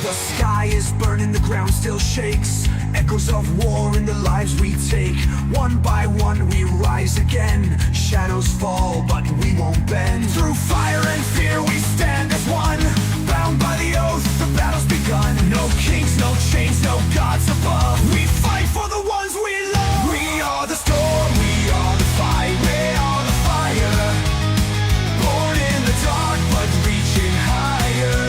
The sky is burning, the ground still shakes. Echoes of war in the lives we take. One by one we rise again. Shadows fall, but we won't bend. Through fire and fear we stand as one. Bound by the oath, the battle's begun. No kings, no chains, no gods above. We fight for the ones we love. We are the storm, we are the fight, we are the fire. Born in the dark, but reaching higher.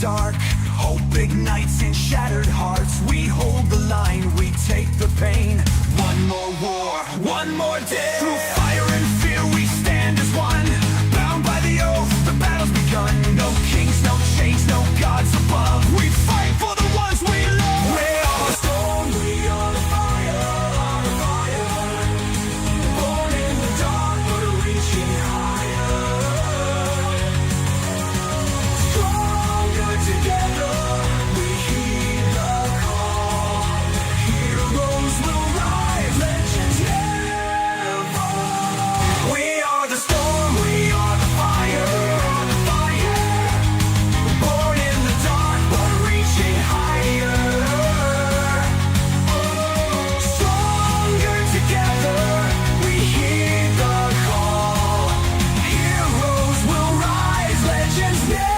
Dark, hope ignites in shattered hearts. We hold the line, we take the pain. One more war, one more day. Through fire and fear we stand as one. Bound by the oath, the battle's begun. No kings, no chains, no gods above. We fight for the ones we love. We are the storm, we are the fire, the fire. Born in the dark, but reaching higher. Together, we heed the call. Heroes will rise, legends never fall. We are the storm, we are the fire, the fire. Born in the dark, but reaching higher. Stronger together, we heed the call. Heroes will rise, legends never.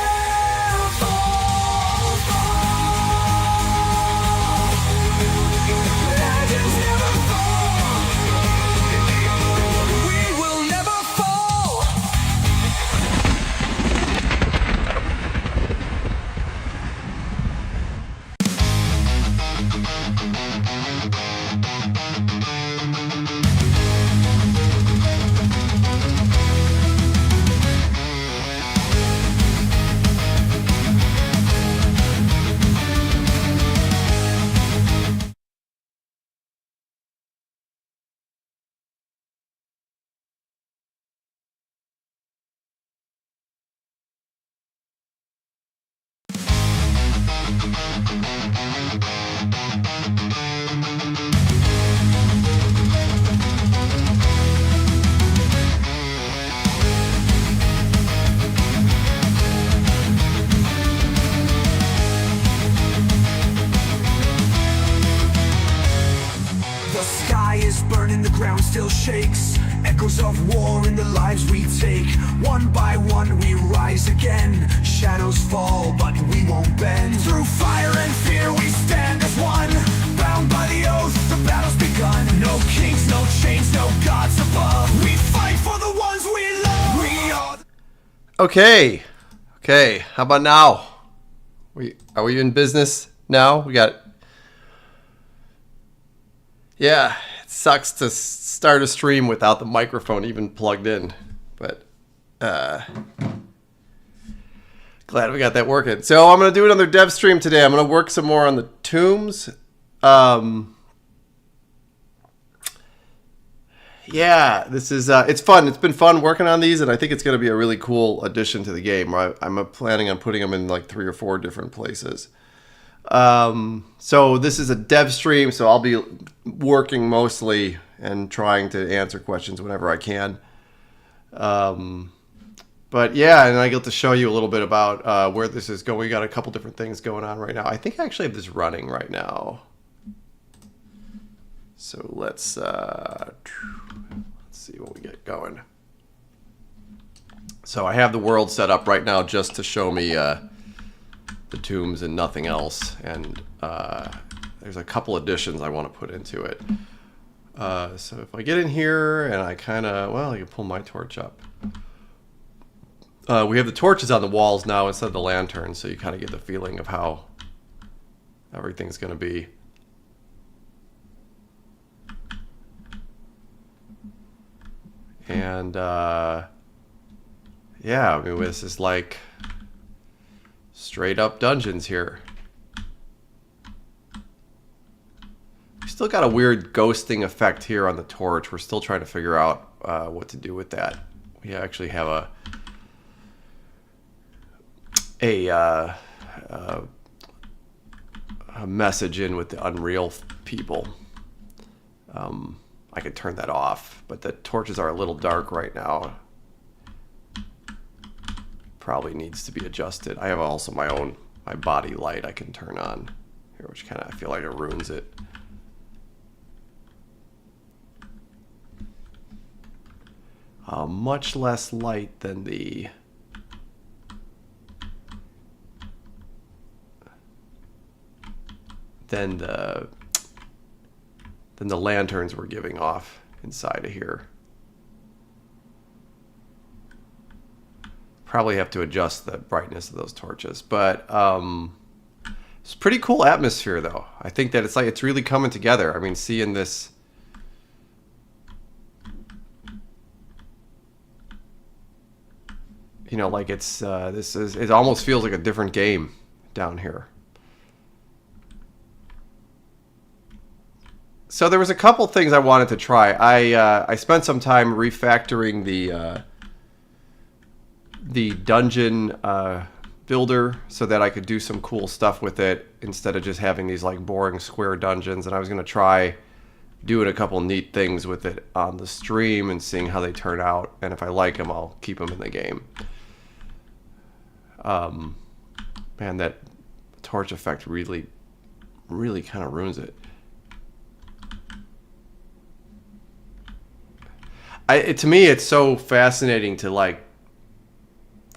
Burning, the ground still shakes. Echoes of war in the lives we take. One by one we rise again. Shadows fall, but we won't bend. Through fire and fear we stand as one. Bound by the oath, the battle's begun. No kings, no chains, no gods above. We fight for the ones we love. We are. Okay. How about now? Are we in business now? We got. Yeah. Sucks to start a stream without the microphone even plugged in, but glad we got that working. So I'm going to do another dev stream today. I'm going to work some more on the tombs. Yeah, this is it's fun. It's been fun working on these, and I think it's going to be a really cool addition to the game. I'm planning on putting them in like 3 or 4 different places. So this is a dev stream, so I'll be working mostly and trying to answer questions whenever I can. But yeah, and I get to show you a little bit about where this is going. We got a couple different things going on right now. I think I actually have this running right now. So let's see what we get going. So I have the world set up right now just to show me the tombs and nothing else, and there's a couple additions I want to put into it. So if I get in here and I kind of, well, I can pull my torch up. We have the torches on the walls now instead of the lanterns, so you kind of get the feeling of how everything's going to be. And yeah, I mean, this is like straight up dungeons here. We still got a weird ghosting effect here on the torch. We're still trying to figure out what to do with that. We actually have a message in with the Unreal people. I could turn that off, but the torches are a little dark right now. Probably needs to be adjusted. I have also my body light I can turn on here, which kind of, I feel like it ruins it. Much less light than the lanterns we're giving off inside of here. Probably have to adjust the brightness of those torches, but it's a pretty cool atmosphere though. I think that it's really coming together. I mean, seeing this, you know, like it almost feels like a different game down here. So there was a couple things I wanted to try. I spent some time refactoring the dungeon builder so that I could do some cool stuff with it instead of just having these like boring square dungeons. And I was going to try doing a couple neat things with it on the stream and seeing how they turn out. And if I like them, I'll keep them in the game. Man, that torch effect really kind of ruins it. To me, it's so fascinating to like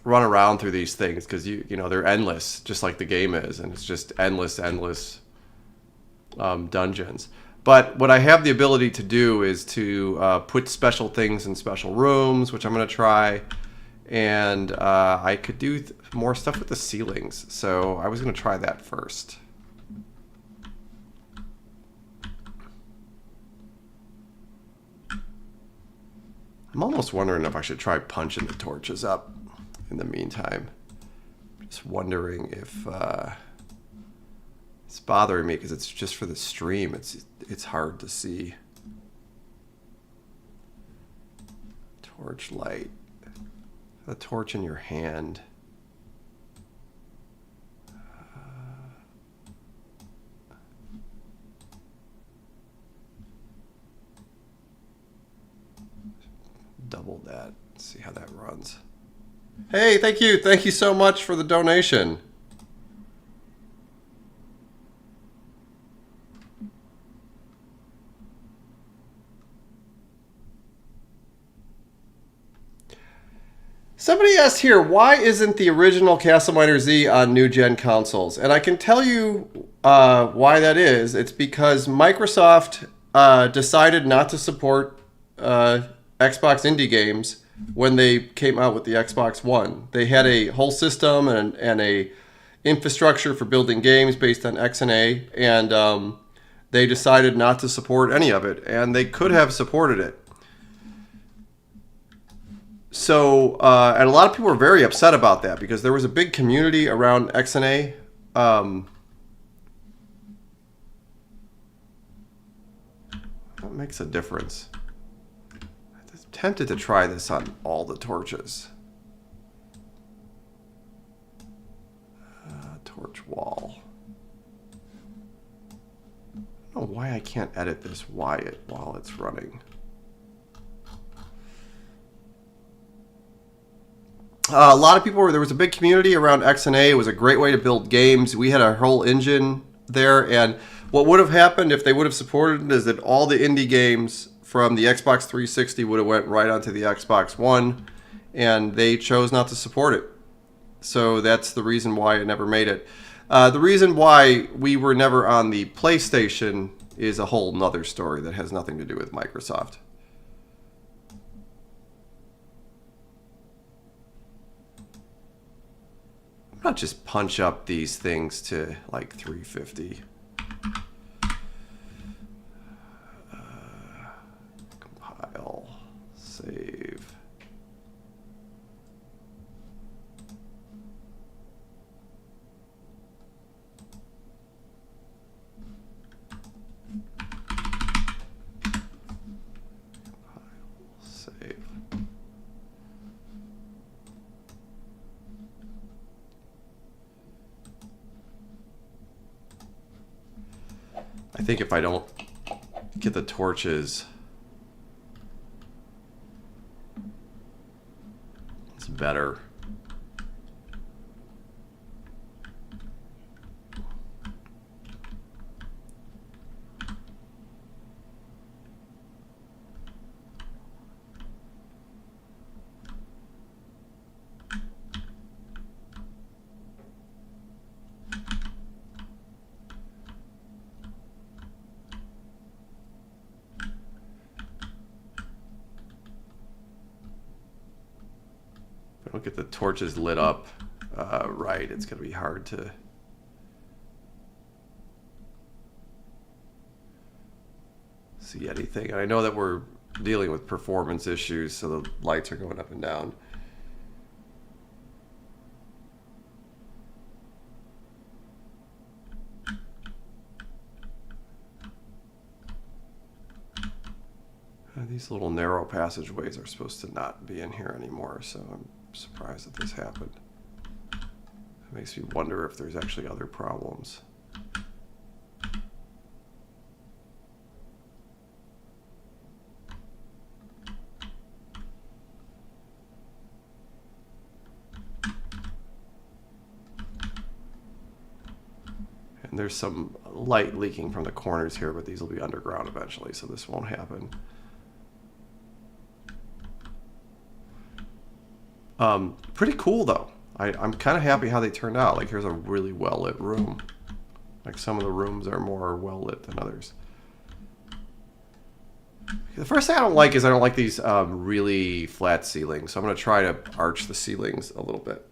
run around through these things because you know they're endless, just like the game is, and it's just endless dungeons. But what I have the ability to do is to put special things in special rooms, which I'm going to try, and I could do more stuff with the ceilings. So I was going to try that first. I'm almost wondering if I should try punching the torches up in the meantime. Just wondering if it's bothering me because it's just for the stream. It's hard to see. Torch light. The torch in your hand. Double that. Let's see how that runs. Hey, thank you so much for the donation. Somebody asked here, why isn't the original CastleMiner Z on new gen consoles? And I can tell you why that is. It's because Microsoft decided not to support Xbox indie games when they came out with the Xbox One. They had a whole system and a infrastructure for building games based on XNA, and they decided not to support any of it, and they could have supported it. So, and a lot of people were very upset about that because there was a big community around XNA. That makes a difference. Tempted to try this on all the torches. Torch wall. I don't know why I can't edit this while it's running. A lot of people there was a big community around XNA. It was a great way to build games. We had our whole engine there, and what would have happened if they would have supported it is that all the indie games from the Xbox 360 would have went right onto the Xbox One, and they chose not to support it. So that's the reason why it never made it. The reason why we were never on the PlayStation is a whole nother story that has nothing to do with Microsoft. I'll just punch up these things to like 350. think if I don't get the torches, it's better. If I don't get the torches lit up right, it's going to be hard to see anything. And I know that we're dealing with performance issues, so the lights are going up and down. These little narrow passageways are supposed to not be in here anymore, so I'm surprised that this happened. It makes me wonder if there's actually other problems. And there's some light leaking from the corners here, but these will be underground eventually, so this won't happen. Pretty cool though. I'm kind of happy how they turned out. Like, here's a really well lit room. Like, some of the rooms are more well lit than others. The first thing I don't like is I don't like these really flat ceilings. So I'm going to try to arch the ceilings a little bit.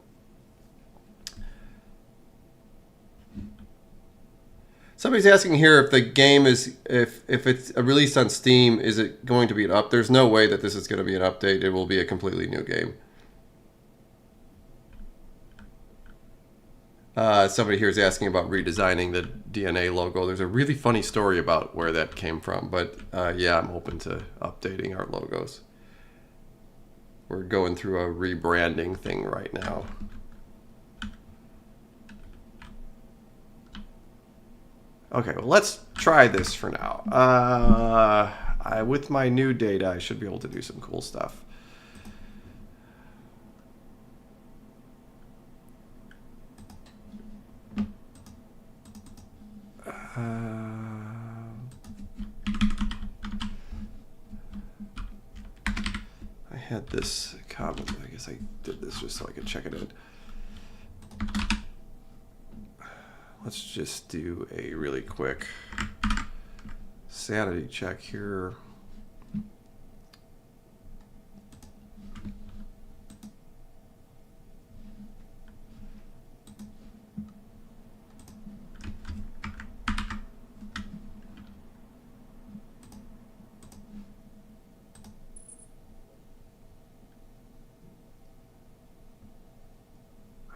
Somebody's asking here if the game is, if it's released on Steam, is it going to be an up? There's no way that this is going to be an update. It will be a completely new game. Somebody here is asking about redesigning the DNA logo. There's a really funny story about where that came from, but yeah, I'm open to updating our logos. We're going through a rebranding thing right now. Okay, well, let's try this for now. With my new data, I should be able to do some cool stuff. I had this comment. I guess I did this just so I could check it in. Let's just do a really quick sanity check here.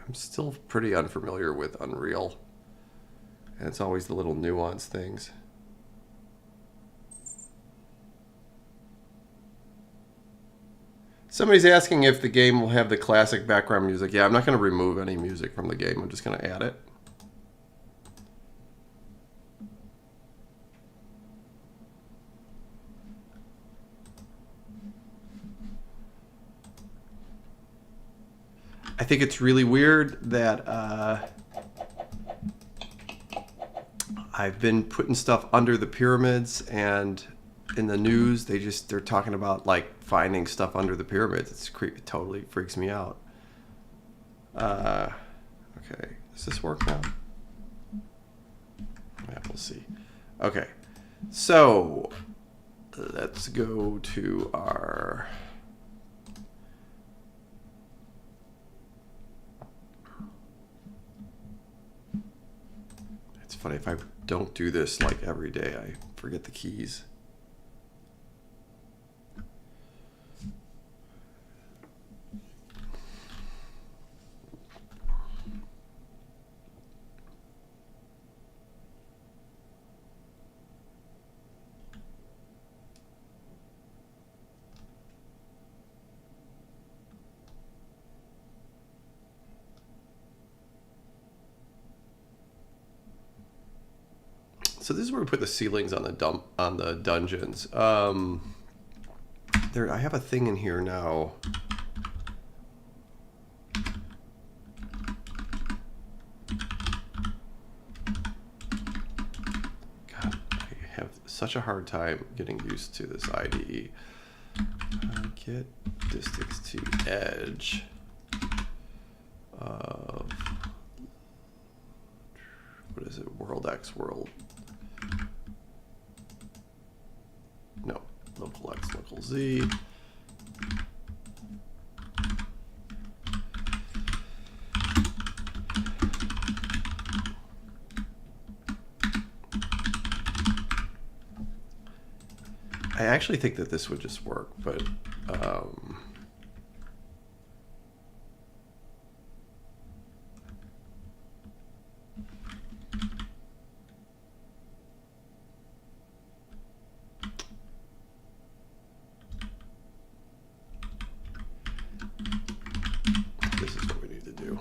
I'm still pretty unfamiliar with Unreal. And it's always the little nuanced things. Somebody's asking if the game will have the classic background music. Yeah, I'm not going to remove any music from the game. I'm just going to add it. I think it's really weird that I've been putting stuff under the pyramids, and in the news they're talking about like finding stuff under the pyramids. It totally freaks me out. Okay, does this work now? Yeah, we'll see. Okay, so let's go to our funny, if I don't do this like every day, I forget the keys. So this is where we put the ceilings on the dungeons. There, I have a thing in here now. God, I have such a hard time getting used to this IDE. Get distance to edge of, what is it? World X world. No, local X, local Z. I actually think that this would just work, but this is what we need to do.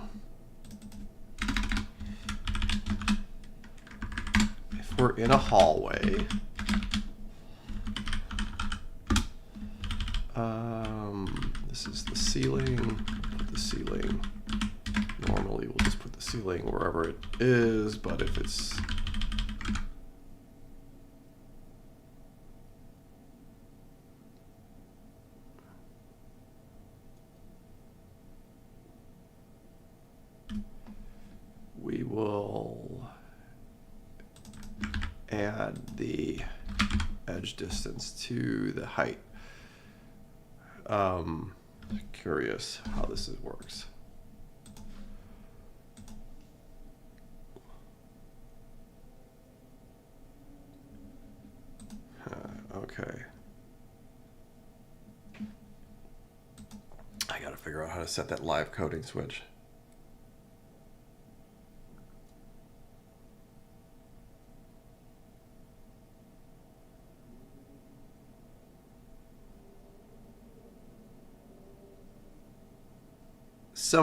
If we're in a hallway, this is the ceiling. Put the ceiling. Normally, we'll just put the ceiling wherever it is, but if it's we will add the edge distance to the height. Curious how this works. Okay. I gotta figure out how to set that live coding switch. A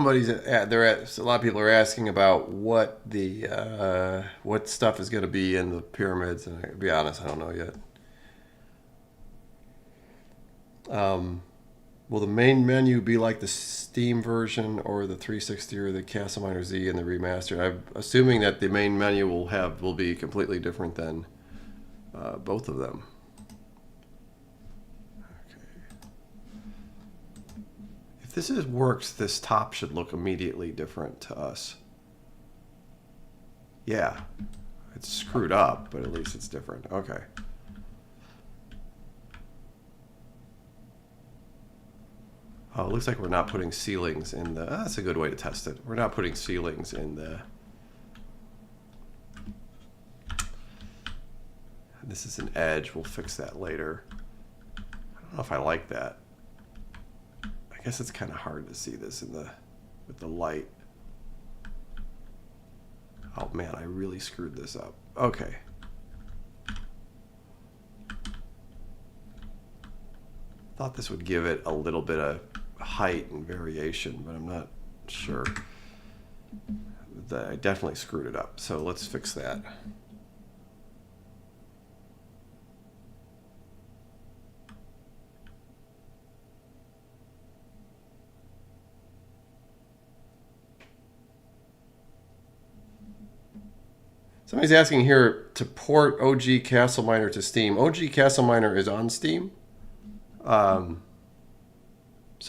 lot of people are asking about what the what stuff is going to be in the pyramids, and to be honest, I don't know yet. Will the main menu be like the Steam version or the 360 or the CastleMiner Z and the remaster? I'm assuming that the main menu will be completely different than both of them. If this works, this top should look immediately different to us. Yeah, it's screwed up, but at least it's different. Okay. Oh, it looks like we're not putting ceilings in the... that's a good way to test it. We're not putting ceilings in the... This is an edge. We'll fix that later. I don't know if I like that. I guess it's kind of hard to see this with the light. Oh man, I really screwed this up. Okay. Thought this would give it a little bit of height and variation, but I'm not sure. I definitely screwed it up, so let's fix that. Somebody's asking here to port OG CastleMiner to Steam. OG CastleMiner is on Steam. So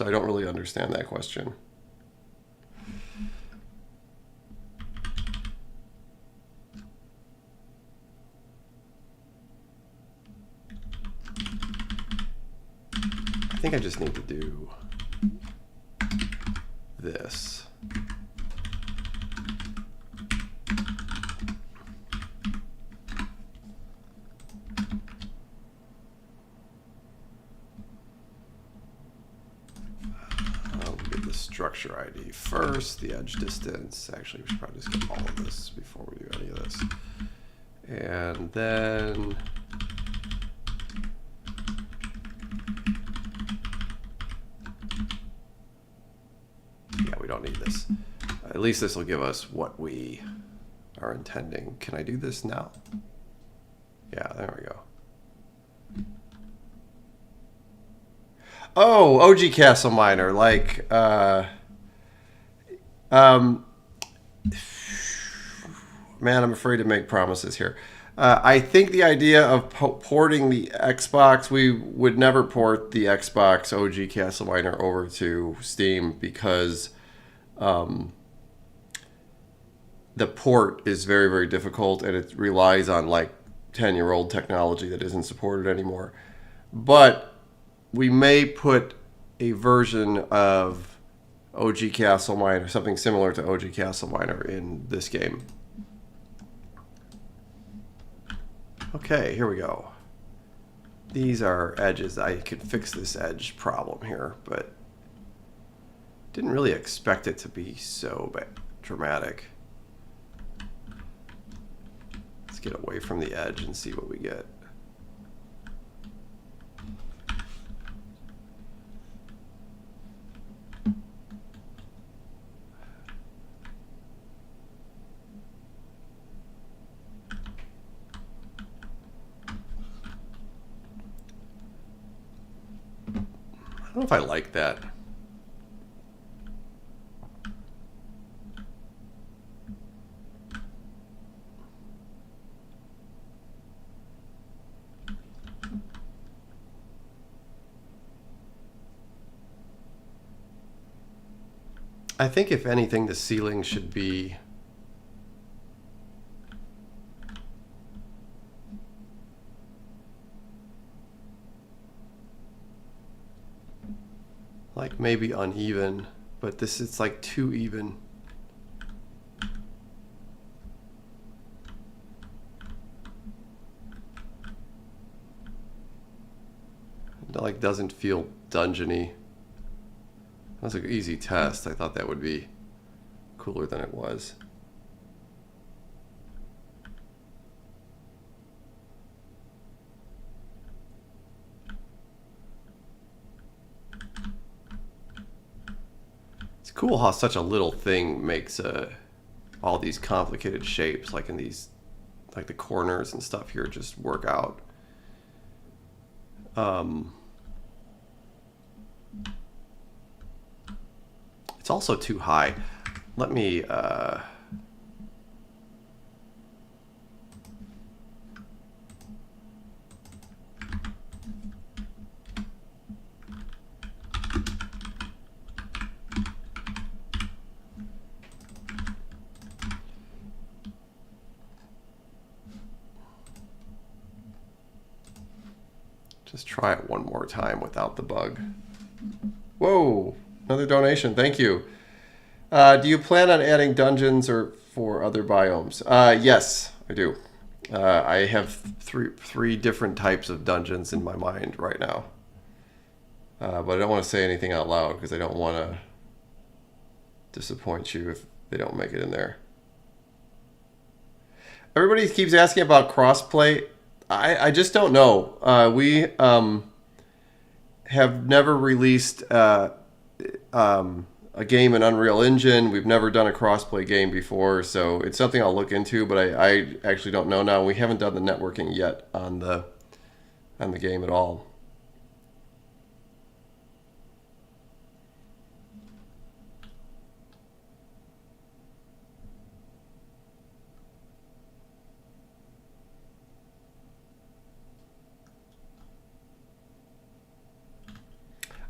I don't really understand that question. I think I just need to do this. Structure ID first, the edge distance. Actually, we should probably just get all of this before we do any of this. And then yeah, we don't need this. At least this will give us what we are intending. Can I do this now? Yeah, there we go. Oh, OG CastleMiner, like, man, I'm afraid to make promises here. I think the idea of porting the Xbox, we would never port the Xbox OG CastleMiner over to Steam because the port is very, very difficult and it relies on like 10-year-old technology that isn't supported anymore. But we may put a version of OG CastleMiner, something similar to OG CastleMiner in this game. Okay, here we go. These are edges. I could fix this edge problem here, but didn't really expect it to be so dramatic. Let's get away from the edge and see what we get. I don't know if I like that. I think if anything, the ceiling should be like maybe uneven, but this is like too even. It like doesn't feel dungeony. That's an easy test. I thought that would be cooler than it was. It's cool how such a little thing makes all these complicated shapes, like in these, like the corners and stuff here, just work out. It's also too high. Let me just try it one more time without the bug. Whoa, another donation. Thank you. Do you plan on adding dungeons or for other biomes? Yes, I do. I have three different types of dungeons in my mind right now. But I don't want to say anything out loud because I don't want to disappoint you if they don't make it in there. Everybody keeps asking about crossplay. I just don't know. We have never released a game in Unreal Engine. We've never done a crossplay game before, so it's something I'll look into, but I actually don't know now. We haven't done the networking yet on the game at all.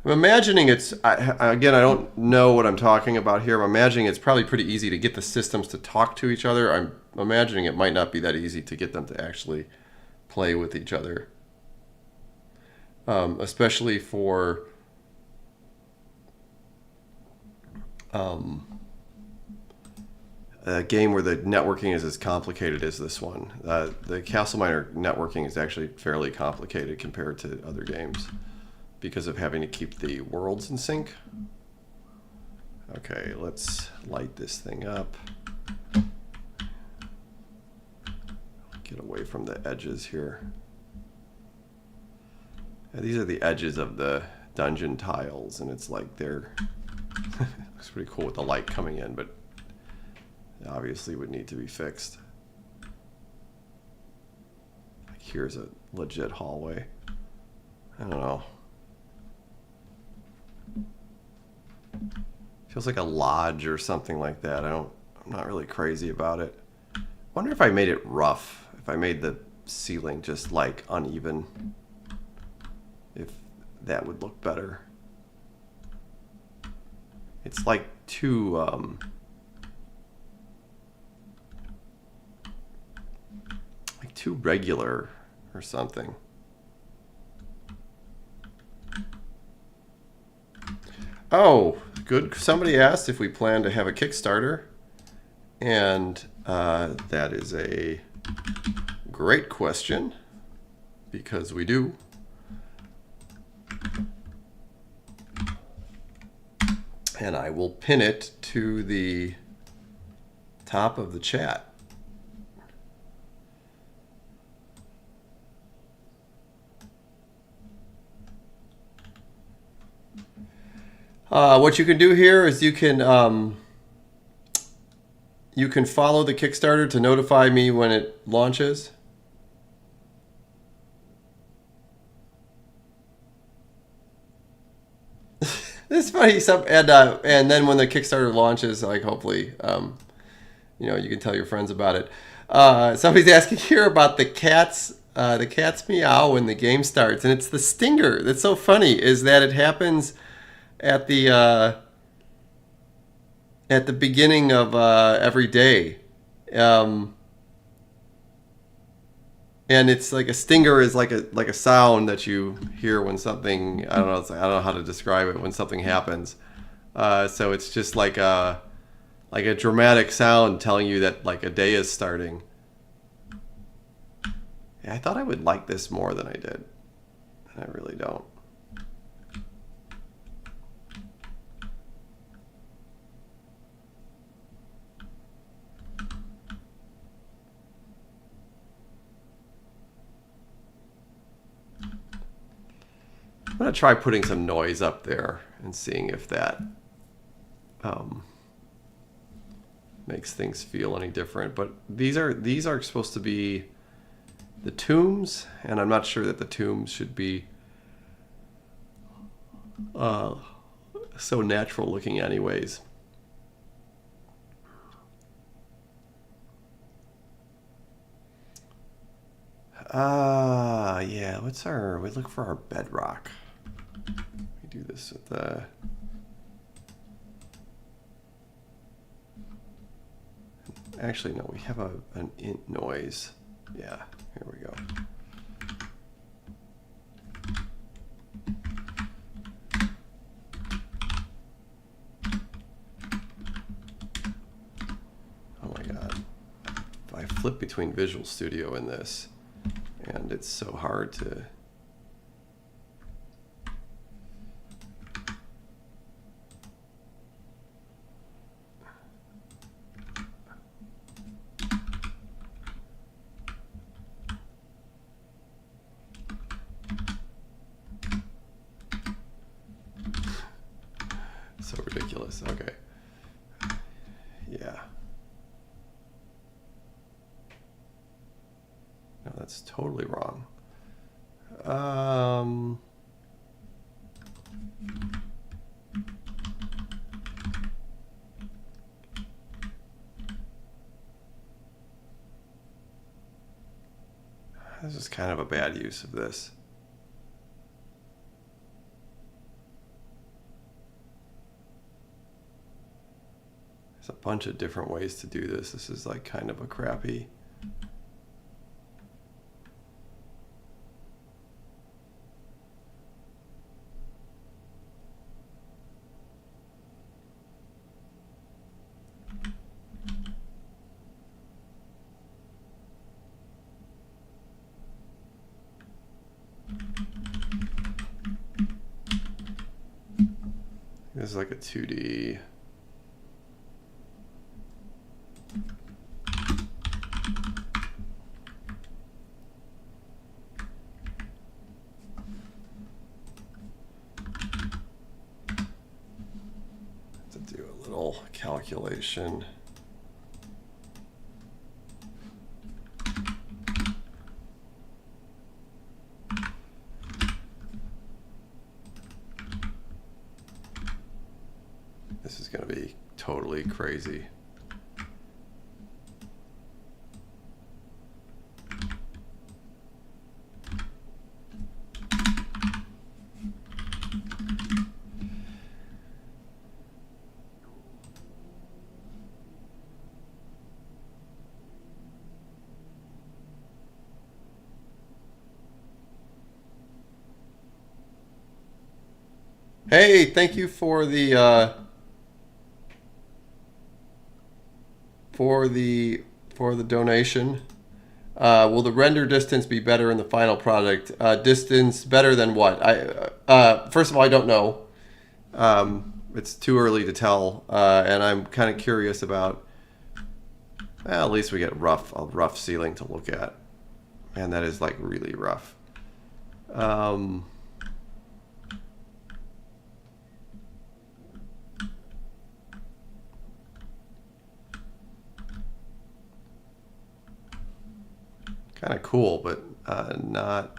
I'm imagining it's, again, I don't know what I'm talking about here. I'm imagining it's probably pretty easy to get the systems to talk to each other. I'm imagining it might not be that easy to get them to actually play with each other. Especially for a game where the networking is as complicated as this one. The CastleMiner networking is actually fairly complicated compared to other games, because of having to keep the worlds in sync. Okay, let's light this thing up. Get away from the edges here. Yeah, these are the edges of the dungeon tiles, and it's like they're looks pretty cool with the light coming in, but obviously would need to be fixed. I here's a legit hallway. I don't know. Feels like a lodge or something like that. I'm not really crazy about it. Wonder if I made it rough, if I made the ceiling just like uneven, if that would look better. It's like too regular or something. Oh, good. Somebody asked if we plan to have a Kickstarter, and that is a great question, because we do. And I will pin it to the top of the chat. What you can do here is you can follow the Kickstarter to notify me when it launches. It's funny, and then when the Kickstarter launches, like hopefully, you know, you can tell your friends about it. Somebody's asking here about the cat's meow when the game starts, and it's the stinger. That's so funny. Is that it happens at the beginning of every day, and it's like a stinger is like a sound that you hear when something, I don't know how to describe it, when something happens. So it's just like a dramatic sound telling you that like a day is starting. Yeah, I thought I would like this more than I did, and I really don't. I'm going to try putting some noise up there and seeing if that makes things feel any different. But these are supposed to be the tombs, and I'm not sure that the tombs should be so natural looking anyways. Yeah, we look for our bedrock. We do this with the actually no, we have an int noise. Yeah, here we go. Oh my god. I flip between Visual Studio and this, and it's so hard to so ridiculous. Okay. Yeah. No, that's totally wrong. This is kind of a bad use of this. There's a bunch of different ways to do this. This is like kind of a crappy. This is like a 2D. To do a little calculation. This is going to be totally crazy. Hey, thank you for the donation. Will the render distance be better in the final product? Distance better than what? First of all, I don't know. It's too early to tell, and I'm kind of curious about. Well, at least we get a rough ceiling to look at, and that is like really rough. Kind of cool, but not.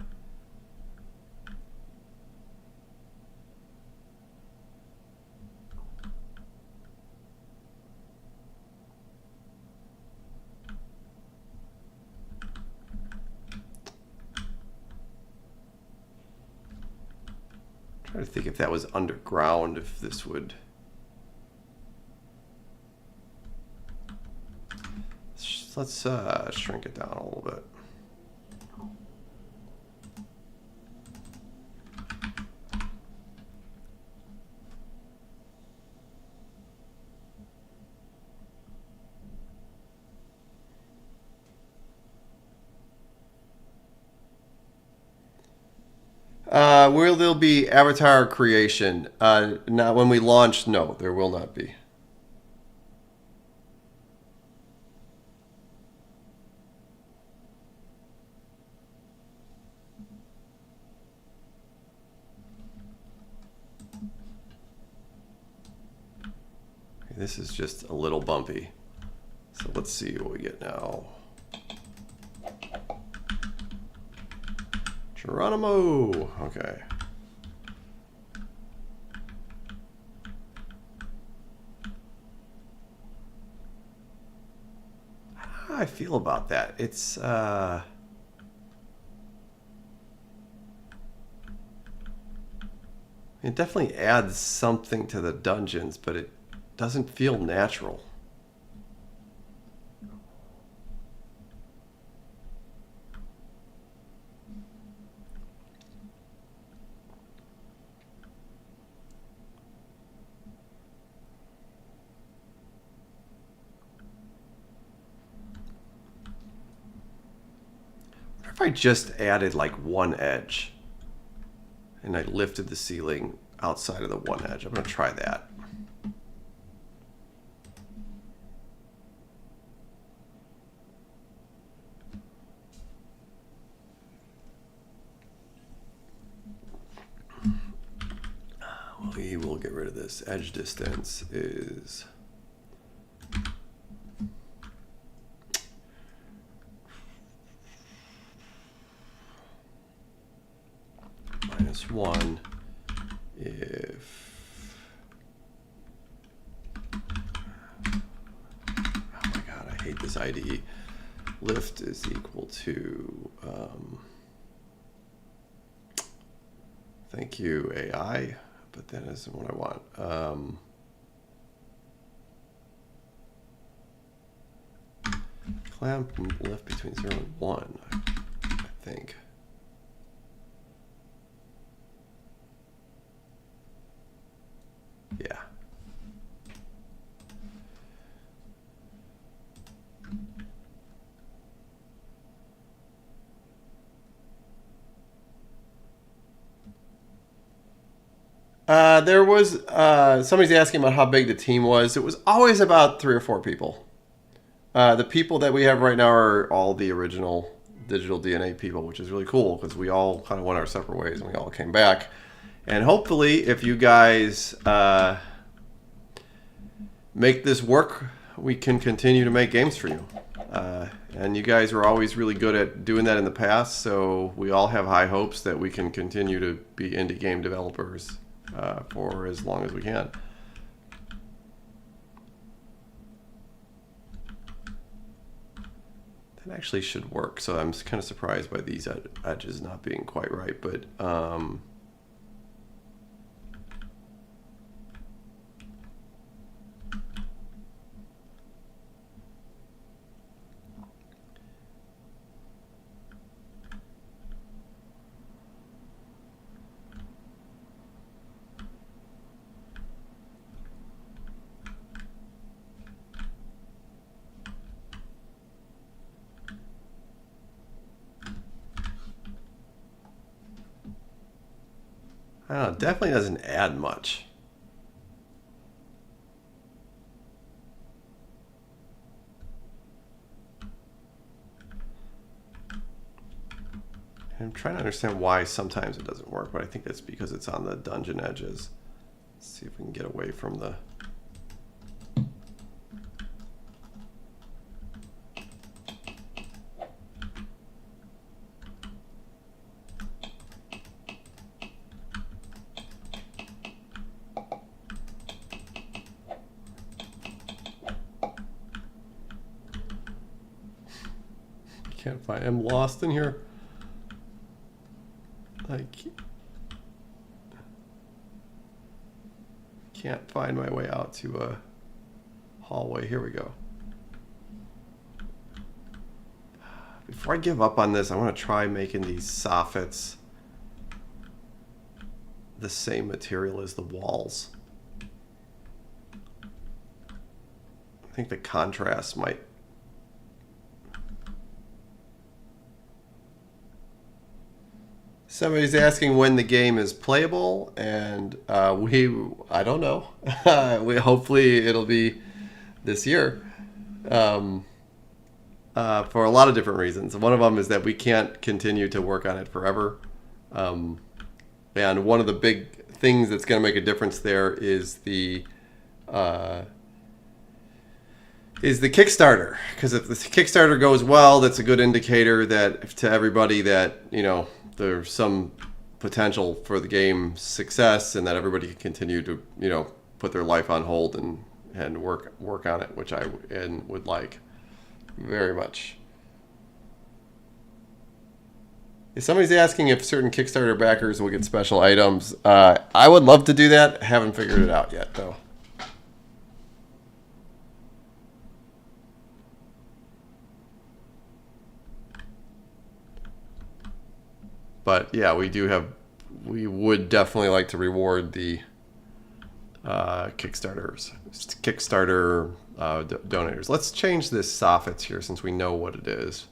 Trying to think if that was underground, if this would. Let's shrink it down a little bit. Will there be avatar creation? Not when we launch. No, there will not be. This is just a little bumpy. So let's see what we get now. Geronimo. Okay. How do I feel about that? It's it definitely adds something to the dungeons, but it doesn't feel natural. What if I just added like one edge and I lifted the ceiling outside of the one edge? I'm going to try that. We will get rid of this. Edge distance is -1 if, oh my god, I hate this IDE. Lift is equal to thank you AI, but that isn't what I want. Clamp lift between 0 and 1, I think. Yeah. There was somebody's asking about how big the team was. It was always about 3 or 4 people. The people that we have right now are all the original Digital DNA people, which is really cool because we all kind of went our separate ways and we all came back. And hopefully, if you guys make this work, we can continue to make games for you. And you guys were always really good at doing that in the past, so we all have high hopes that we can continue to be indie game developers for as long as we can. It actually should work, so I'm kind of surprised by these edges not being quite right, but I don't know, it definitely doesn't add much. I'm trying to understand why sometimes it doesn't work, but I think that's because it's on the dungeon edges. Let's see if we can get away from the... Can't find... I'm lost in here. I can't find my way out to a hallway. Here we go. Before I give up on this, I want to try making these soffits the same material as the walls. I think the contrast might... Somebody's asking when the game is playable, and I don't know. Hopefully it'll be this year, for a lot of different reasons. One of them is that we can't continue to work on it forever, and one of the big things that's going to make a difference there is the Kickstarter. Because if the Kickstarter goes well, that's a good indicator that to everybody that, you know, there's some potential for the game's success, and that everybody can continue to, you know, put their life on hold and work on it, which I would like very much. If somebody's asking if certain Kickstarter backers will get special items, I would love to do that. Haven't figured it out yet, though. But yeah, we would definitely like to reward the Kickstarter donators. Let's change this soffits here, since we know what it is,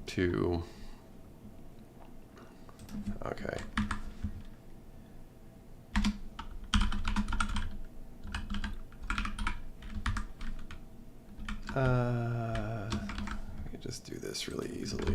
to... Okay. Let me just do this really easily.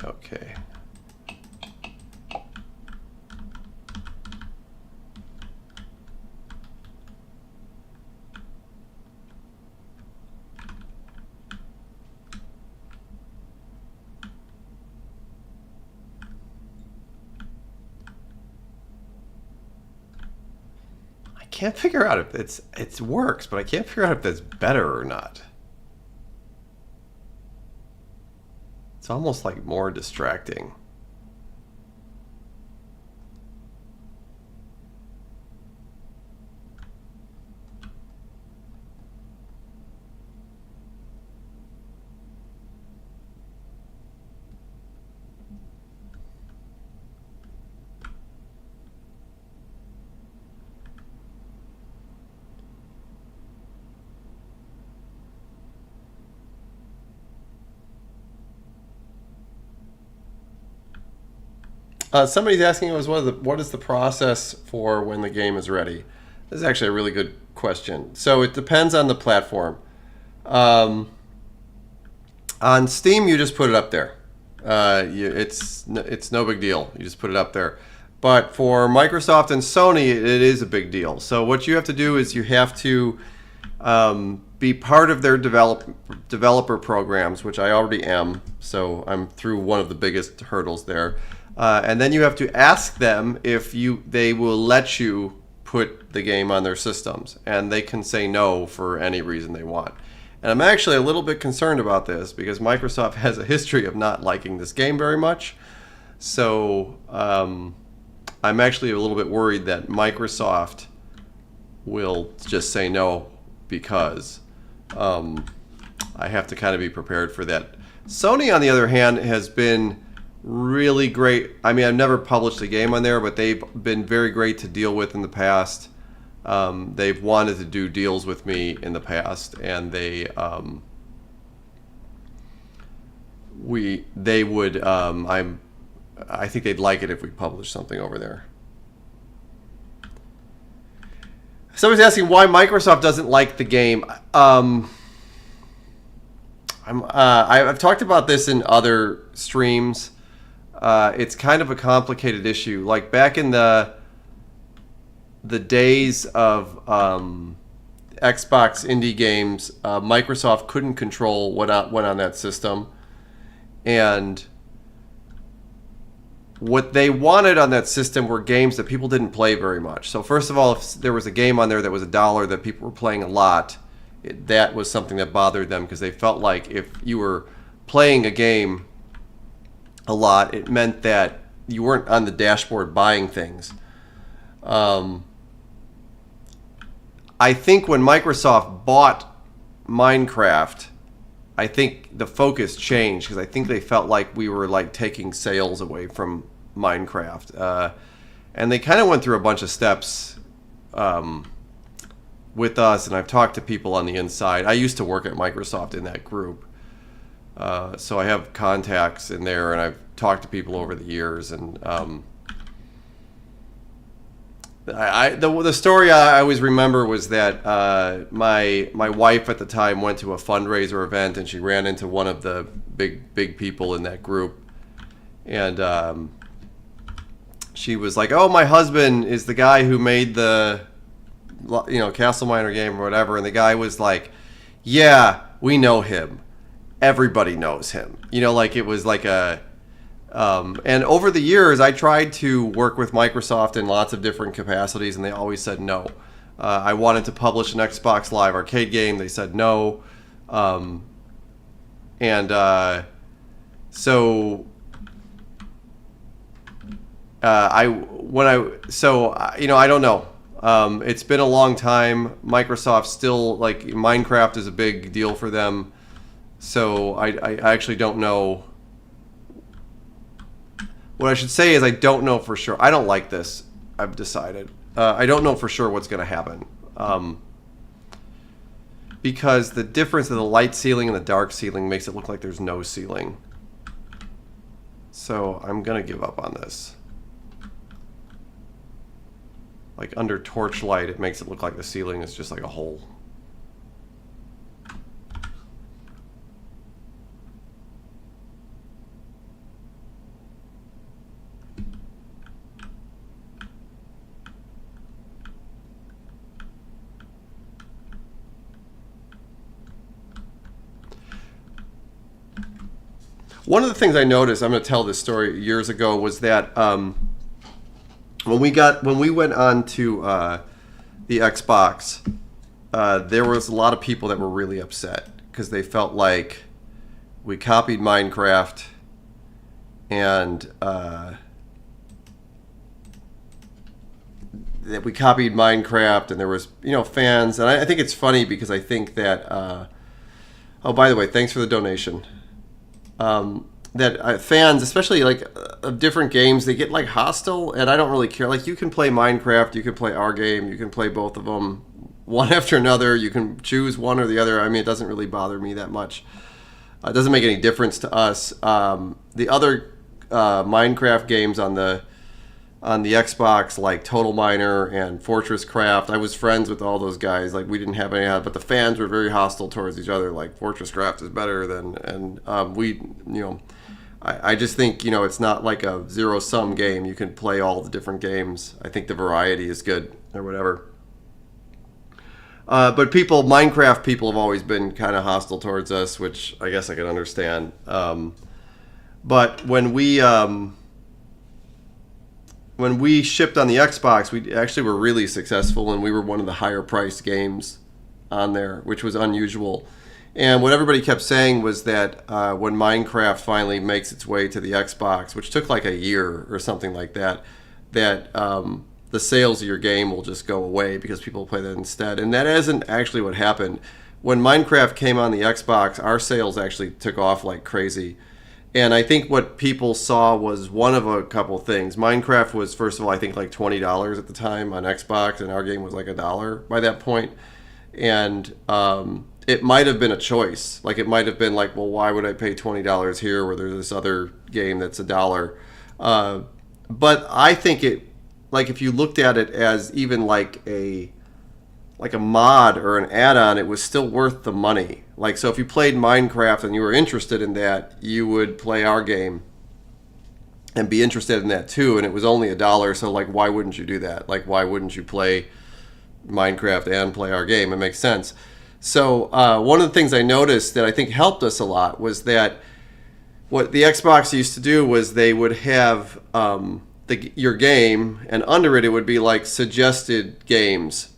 Okay. I can't figure out if it works, but I can't figure out if that's better or not. It's almost like more distracting. Somebody's asking us what is the process for when the game is ready. This is actually a really good question. So it depends on the platform. On Steam, you just put it up there. It's no big deal. You just put it up there. But for Microsoft and Sony, it is a big deal. So what you have to do is you have to be part of their developer programs, which I already am. So I'm through one of the biggest hurdles there. And then you have to ask them if they will let you put the game on their systems. And they can say no for any reason they want. And I'm actually a little bit concerned about this because Microsoft has a history of not liking this game very much. So I'm actually a little bit worried that Microsoft will just say no because I have to kind of be prepared for that. Sony, on the other hand, has been really great. I mean, I've never published a game on there, but they've been very great to deal with in the past. They've wanted to do deals with me in the past, and they would. I think they'd like it if we published something over there. Somebody's asking why Microsoft doesn't like the game. I've talked about this in other streams. It's kind of a complicated issue. Like back in the days of Xbox indie games, Microsoft couldn't control what went on that system, and what they wanted on that system were games that people didn't play very much. So first of all, if there was a game on there that was $1 that people were playing a lot, that was something that bothered them because they felt like if you were playing a game a lot, it meant that you weren't on the dashboard buying things. I think when Microsoft bought Minecraft, I think the focus changed because I think they felt like we were like taking sales away from Minecraft. And they kind of went through a bunch of steps with us, and I've talked to people on the inside. I used to work at Microsoft in that group. So I have contacts in there, and I've talked to people over the years. And the story I always remember was that my wife at the time went to a fundraiser event, and she ran into one of the big people in that group, and she was like, "Oh, my husband is the guy who made the CastleMiner game or whatever," and the guy was like, "Yeah, we know him. Everybody knows him." Like it was like a. And over the years, I tried to work with Microsoft in lots of different capacities, and they always said no. I wanted to publish an Xbox Live Arcade game. They said no. I don't know. It's been a long time. Microsoft still, like, Minecraft is a big deal for them. So I actually don't know. What I should say is I don't know for sure. I don't like this, I've decided. I don't know for sure what's going to happen. Because the difference of the light ceiling and the dark ceiling makes it look like there's no ceiling. So I'm going to give up on this. Like under torchlight, it makes it look like the ceiling is just like a hole. One of the things I noticed, I'm going to tell this story years ago, was that when we went on to the Xbox, there was a lot of people that were really upset because they felt like we copied Minecraft and and there was fans, and I think it's funny because I think that oh, by the way, thanks for the donation. That fans, especially like of different games, they get like hostile, and I don't really care. Like, you can play Minecraft, you can play our game, you can play both of them one after another. You can choose one or the other. I mean, it doesn't really bother me that much. It doesn't make any difference to us. The other Minecraft games on the Xbox, like Total Miner and Fortress Craft. I was friends with all those guys. Like, we didn't have any, but the fans were very hostile towards each other. Like, Fortress Craft is better than, and I just think, it's not like a zero-sum game. You can play all the different games. I think the variety is good, or whatever. But Minecraft people have always been kind of hostile towards us, which I guess I can understand. But when we shipped on the Xbox, we actually were really successful, and we were one of the higher priced games on there, which was unusual. And what everybody kept saying was that when Minecraft finally makes its way to the Xbox, which took like a year or something like that, that the sales of your game will just go away because people play that instead. And that isn't actually what happened. When Minecraft came on the Xbox, our sales actually took off like crazy. And I think what people saw was one of a couple things. Minecraft was, first of all, I think like $20 at the time on Xbox, and our game was like $1 by that point. And it might have been a choice. Like, it might have been like, well, why would I pay $20 here where there's this other game that's $1? But I think if you looked at it as even like a mod or an add-on, it was still worth the money. Like, so if you played Minecraft and you were interested in that, you would play our game and be interested in that too. And it was only $1, so like, why wouldn't you do that? Like, why wouldn't you play Minecraft and play our game? It makes sense. So one of the things I noticed that I think helped us a lot was that what the Xbox used to do was they would have your game, and under it would be like suggested games.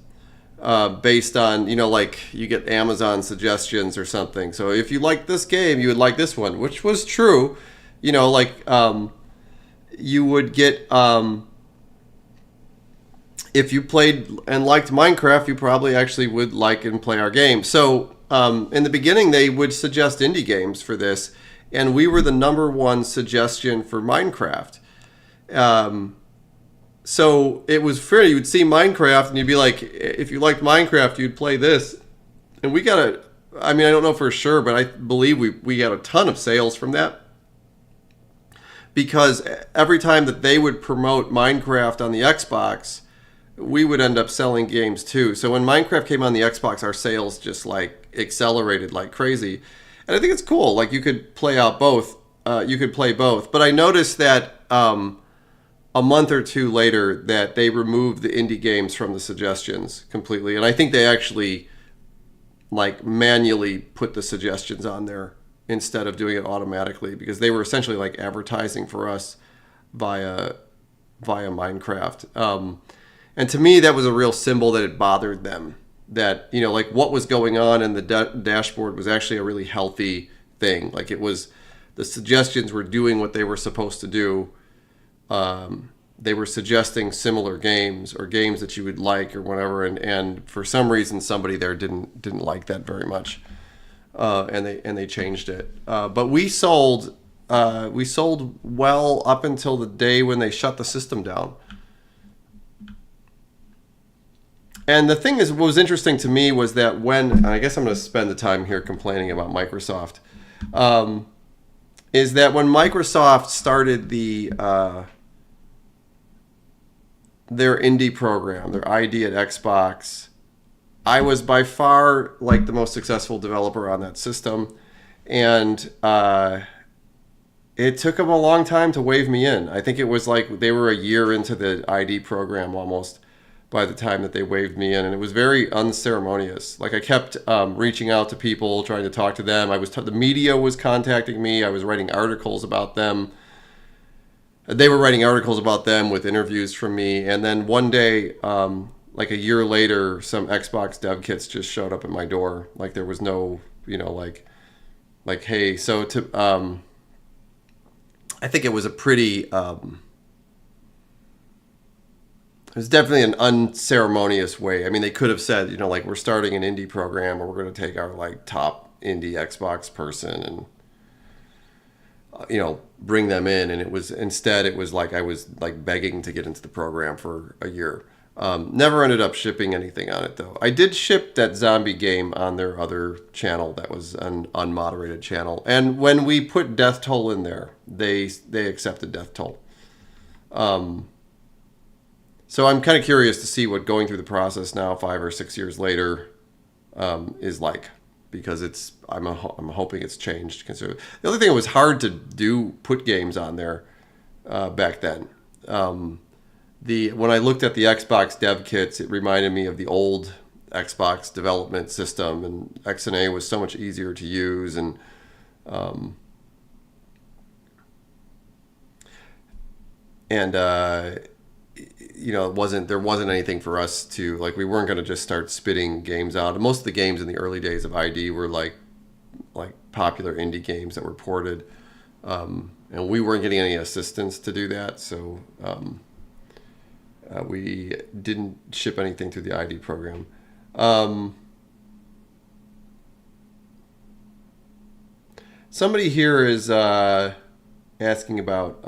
Based on, like you get Amazon suggestions or something. So if you like this game, you would like this one, which was true. You would get, if you played and liked Minecraft, you probably actually would like and play our game. So in the beginning, they would suggest indie games for this, and we were the #1 suggestion for Minecraft. So it was fair. You would see Minecraft and you'd be like, if you liked Minecraft, you'd play this. And we got I don't know for sure, but I believe we got a ton of sales from that. Because every time that they would promote Minecraft on the Xbox, we would end up selling games too. So when Minecraft came on the Xbox, our sales just like accelerated like crazy. And I think it's cool. Like, you could play out both. You could play both. But I noticed that a month or two later that they removed the indie games from the suggestions completely. And I think they actually like manually put the suggestions on there instead of doing it automatically, because they were essentially like advertising for us via Minecraft. And to me, that was a real symbol that it bothered them, that, like what was going on in the dashboard was actually a really healthy thing. Like, it was, the suggestions were doing what they were supposed to do. They were suggesting similar games or games that you would like or whatever, and for some reason somebody there didn't like that very much, and they changed it. But we sold well up until the day when they shut the system down. And the thing is, what was interesting to me was that and I guess I'm going to spend the time here complaining about Microsoft, is that when Microsoft started their indie program, their ID at Xbox, I was by far like the most successful developer on that system, and it took them a long time to wave me in. I think it was like they were a year into the ID program almost by the time that they waved me in, and it was very unceremonious. Like, I kept reaching out to people, trying to talk to them. The media was contacting me. I was writing articles about them. They were writing articles about them with interviews from me. And then one day, like a year later, some Xbox dev kits just showed up at my door. Like, there was no, like, hey, so I think it was a pretty, it was definitely an unceremonious way. I mean, they could have said, like, we're starting an indie program, or we're going to take our like top indie Xbox person and, bring them in. And instead it was like I was like begging to get into the program for a year. Never ended up shipping anything on it, though. I did ship that zombie game on their other channel that was an unmoderated channel. And when we put Death Toll in there, they accepted Death Toll. So I'm kind of curious to see what going through the process now, 5 or 6 years later, is like. Because I'm hoping it's changed. The other thing, it was hard to put games on there back then. When I looked at the Xbox dev kits, it reminded me of the old Xbox development system, and XNA was so much easier to use, and you know, there wasn't anything for us to, like, we weren't going to just start spitting games out. And most of the games in the early days of ID were like popular indie games that were ported, and we weren't getting any assistance to do that, so we didn't ship anything through the ID program. Somebody here is asking about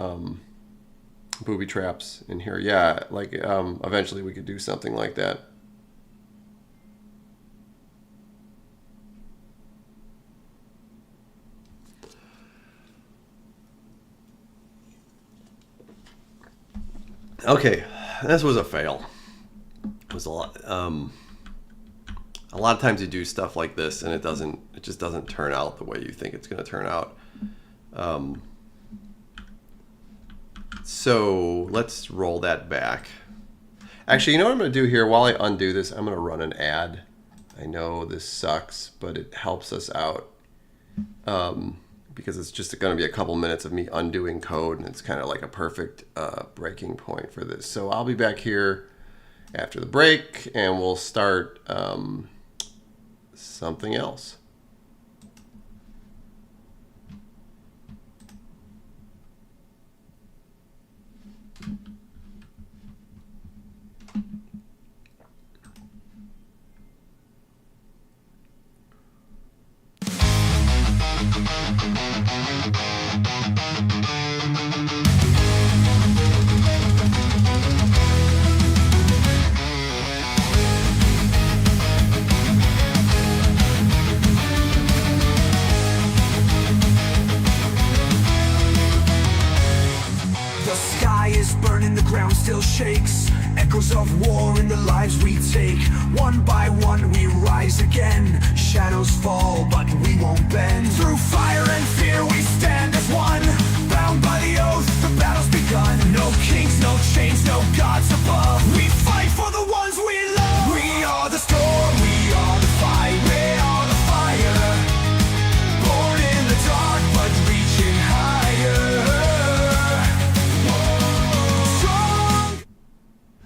booby traps in here. Yeah, like eventually we could do something like that. Okay, this was a fail. It was a lot. A lot of times you do stuff like this and it just doesn't turn out the way you think it's going to turn out. So let's roll that back. Actually, you know what I'm going to do here? While I undo this, I'm going to run an ad. I know this sucks, but it helps us out. Because it's just going to be a couple minutes of me undoing code, and it's kind of like a perfect breaking point for this. So I'll be back here after the break, and we'll start something else. Still shakes, echoes of war in the lives we take. One by one we rise again. Shadows fall, but we won't bend. Through fire and fear we stand as one. Bound by the oath, the battle's begun. No kings, no chains, no gods above. We fight for the ones we love. We are the storm, we are the fight, we are the fire. Born in the dark, but reaching higher.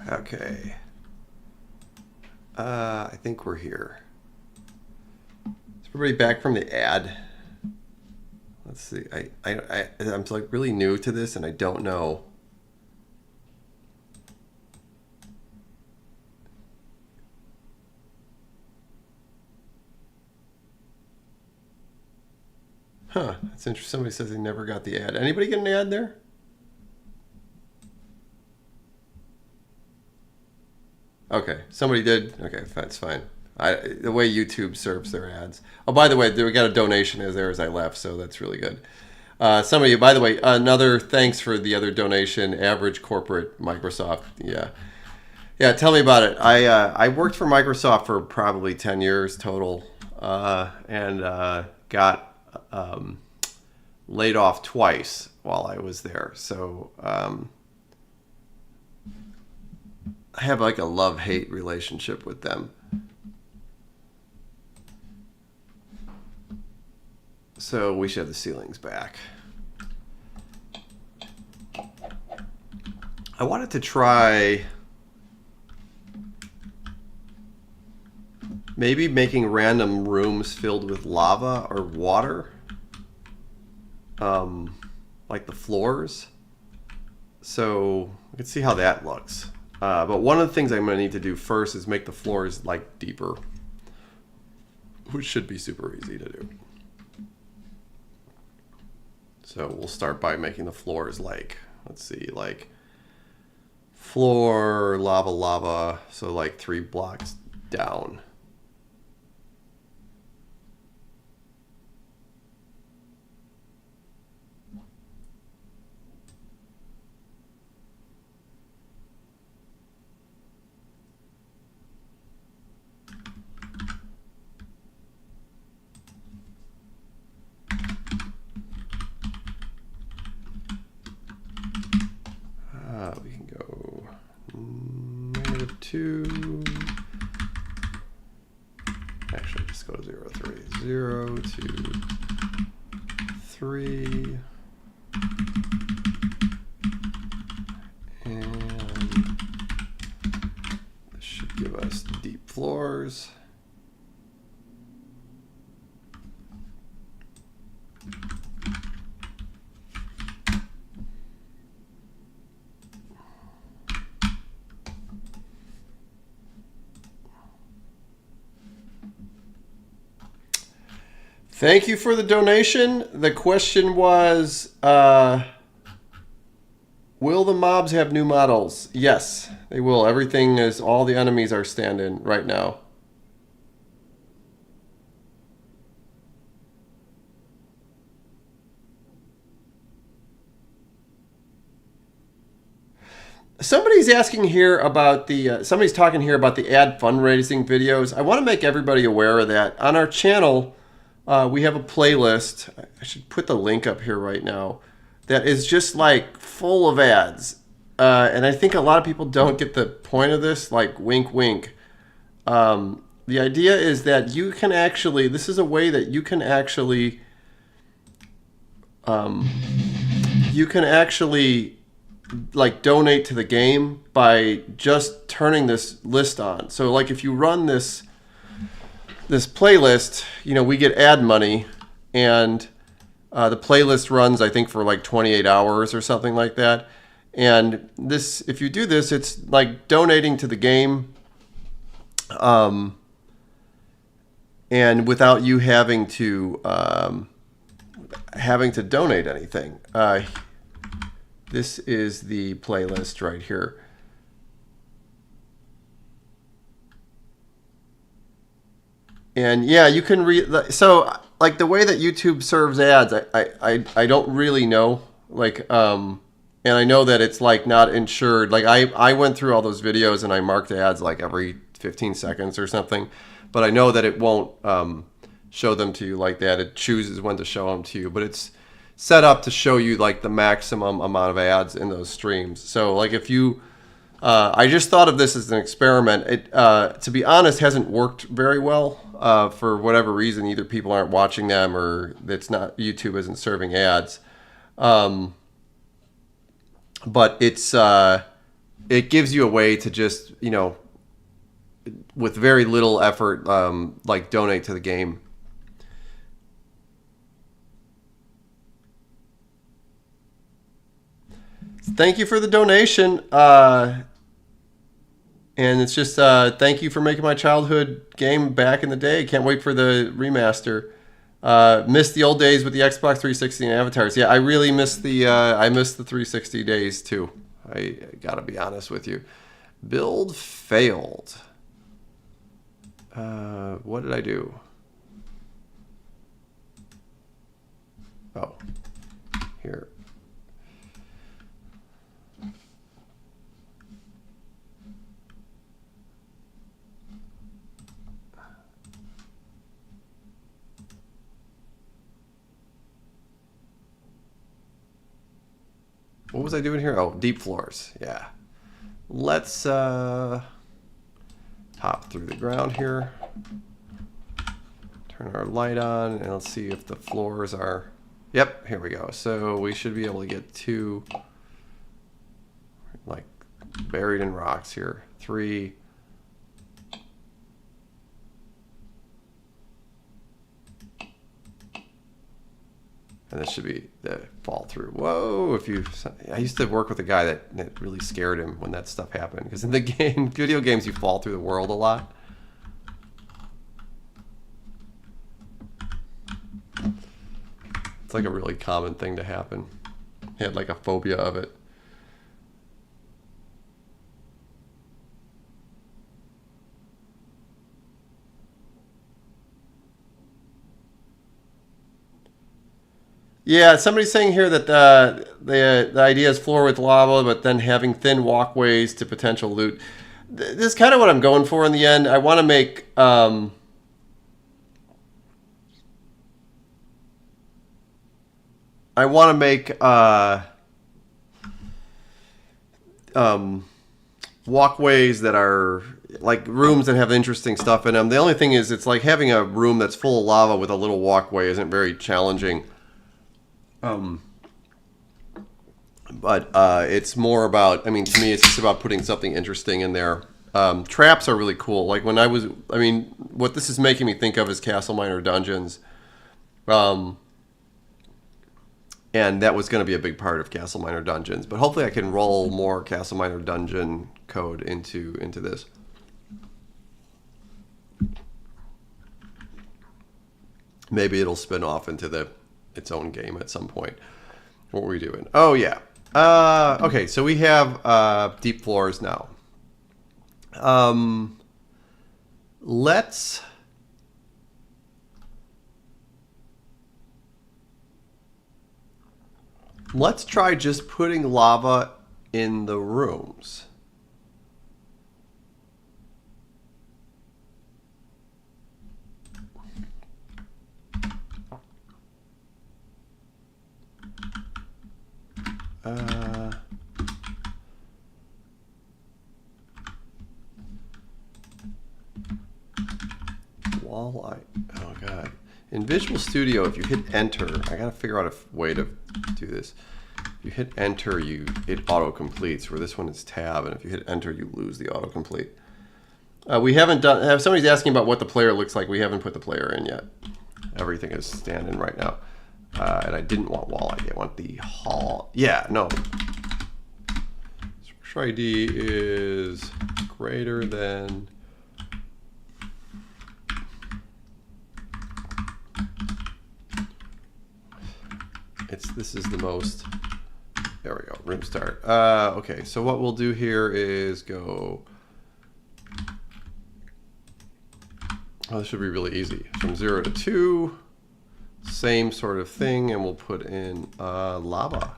Okay. I think we're here. Is everybody back from the ad? Let's see. I'm like really new to this, and I don't know. Huh. That's interesting. Somebody says they never got the ad. Anybody get an ad there? Okay, somebody did. Okay, that's fine. The way YouTube serves their ads. Oh, by the way, we got a donation as I left, so that's really good. Some of you, by the way, another thanks for the other donation. Average corporate Microsoft. Yeah. Tell me about it. I worked for Microsoft for probably 10 years total, and got laid off twice while I was there. So. I have like a love-hate relationship with them. So we should have the ceilings back. I wanted to try maybe making random rooms filled with lava or water. Like the floors. So we can see how that looks. But one of the things I'm going to need to do first is make the floors like deeper, which should be super easy to do. So we'll start by making the floors like, let's see, like floor, lava, lava. So like 3 blocks down. We can go -2. Actually, just go to 0, 3. 0, 2, 3. And this should give us deep floors. Thank you for the donation. The question was, will the mobs have new models? Yes, they will. Everything is, all the enemies are stand-in right now. Somebody's asking here about the, somebody's talking here about the ad fundraising videos. I want to make everybody aware of that. On our channel, we have a playlist. I should put the link up here right now. That is just like full of ads. And I think a lot of people don't get the point of this, like wink, wink. The idea is that you can actually, this is a way that you can actually, like donate to the game by just turning this list on. So like if you run this playlist, you know, we get ad money, and the playlist runs, I think, for like 28 hours or something like that. And this, if you do this, it's like donating to the game, and without you having to donate anything. This is the playlist right here. And yeah, you can so like the way that YouTube serves ads, I don't really know. Like, and I know that it's like not insured. Like I went through all those videos and I marked ads like every 15 seconds or something, but I know that it won't show them to you like that. It chooses when to show them to you, but it's set up to show you like the maximum amount of ads in those streams. So like if you, I just thought of this as an experiment. It, to be honest, hasn't worked very well for whatever reason. Either people aren't watching them, or it's not, YouTube isn't serving ads. But it's it gives you a way to just, you know, with very little effort, like donate to the game. Thank you for the donation. And it's just thank you for making my childhood game back in the day. Can't wait for the remaster. Missed the old days with the Xbox 360 and avatars. Yeah, I really missed the I missed the 360 days too. I gotta be honest with you. Build failed. What did I do? Oh, here. What was I doing here? Oh, deep floors. Yeah. Let's hop through the ground here. Turn our light on, and let's see if the floors are... Yep, here we go. So we should be able to get 2, like, buried in rocks here. 3. And this should be the fall through. Whoa! I used to work with a guy that really scared him when that stuff happened, because in the game, video games, you fall through the world a lot. It's like a really common thing to happen. He had like a phobia of it. Yeah, somebody's saying here that the idea is floor with lava, but then having thin walkways to potential loot. This is kind of what I'm going for in the end. I want to make walkways that are like rooms that have interesting stuff in them. The only thing is, it's like having a room that's full of lava with a little walkway isn't very challenging. But it's more about, I mean, to me, it's just about putting something interesting in there. Traps are really cool. Like when what this is making me think of is CastleMiner Dungeons. And that was going to be a big part of CastleMiner Dungeons. But hopefully I can roll more CastleMiner Dungeon code into this. Maybe it'll spin off into its own game at some point. What were we doing? Oh, yeah. Okay, so we have deep floors now. Let's try just putting lava in the rooms. Oh god. In Visual Studio, if you hit enter, I gotta figure out a way to do this. If you hit enter, it auto-completes, where this one is tab, and if you hit enter, you lose the autocomplete. We haven't done, somebody's asking about what the player looks like. We haven't put the player in yet. Everything is standing right now. And I didn't want wall ID, I want the hall. Yeah, no. Structure ID is greater than... This is the most... There we go, room start. Okay, so what we'll do here is go... Oh, this should be really easy. From 0 to 2, same sort of thing, and we'll put in lava.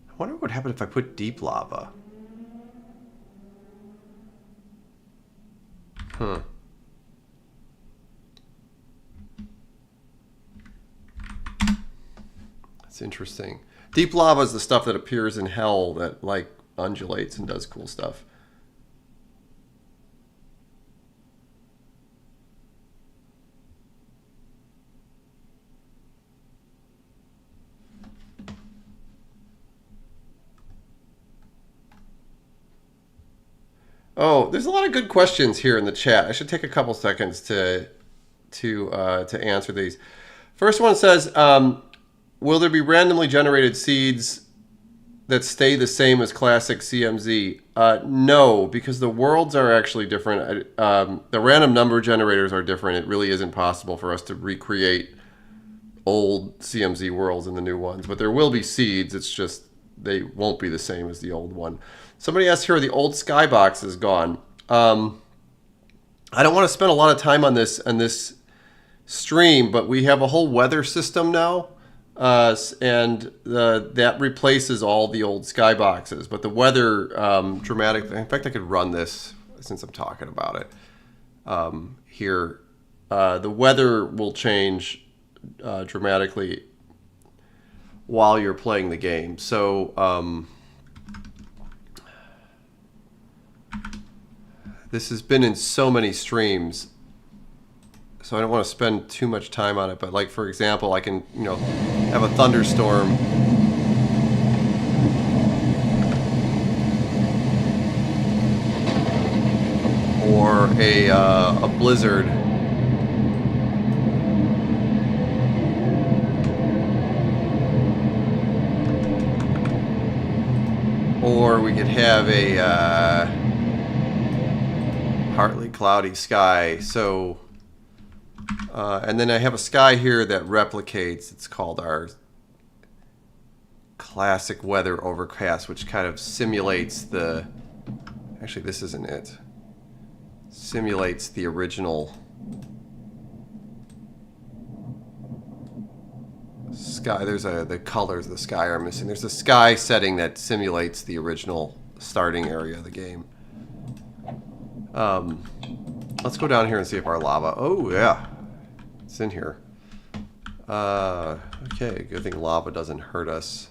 I wonder what would happen if I put deep lava. Huh. That's interesting. Deep lava is the stuff that appears in hell that like undulates and does cool stuff. Oh, there's a lot of good questions here in the chat. I should take a couple seconds to answer these. First one says, will there be randomly generated seeds that stay the same as classic CMZ? No, because the worlds are actually different. The random number generators are different. It really isn't possible for us to recreate old CMZ worlds in the new ones. But there will be seeds. It's just they won't be the same as the old one. Somebody asked here, the old skybox is gone. I don't want to spend a lot of time on this stream, but we have a whole weather system now. And that replaces all the old skyboxes. But the weather dramatically, in fact, I could run this since I'm talking about it here. The weather will change dramatically while you're playing the game. So this has been in so many streams, so I don't want to spend too much time on it. But like, for example, I can, have a thunderstorm. Or a blizzard. Or we could have a partly cloudy sky. So, and then I have a sky here that replicates. It's called our classic weather overcast, which kind of simulates the... Actually, this isn't it. simulates the original sky. There's the colors of the sky are missing. There's a sky setting that simulates the original starting area of the game. Let's go down here and see if our lava... Oh, yeah. It's in here. Okay, good thing lava doesn't hurt us.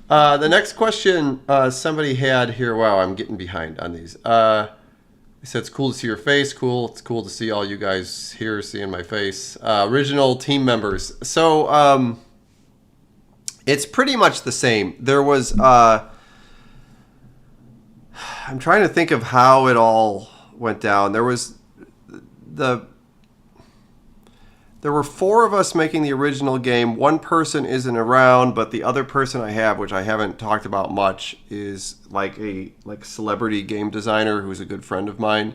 The next question somebody had here. Wow, I'm getting behind on these. They said it's cool to see your face. Cool. It's cool to see all you guys here seeing my face. Original team members. So it's pretty much the same. There was... I'm trying to think of how it all went down. There was There were 4 of us making the original game. One person isn't around, but the other person I have, which I haven't talked about much, is like a celebrity game designer who's a good friend of mine,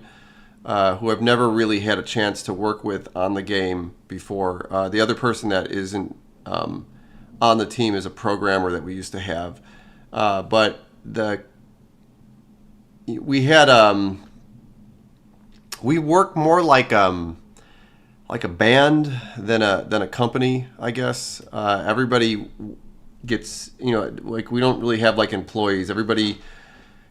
who I've never really had a chance to work with on the game before. The other person that isn't on the team is a programmer that we used to have, but we work more like a band than a company, I guess. Everybody gets, like we don't really have like employees. Everybody,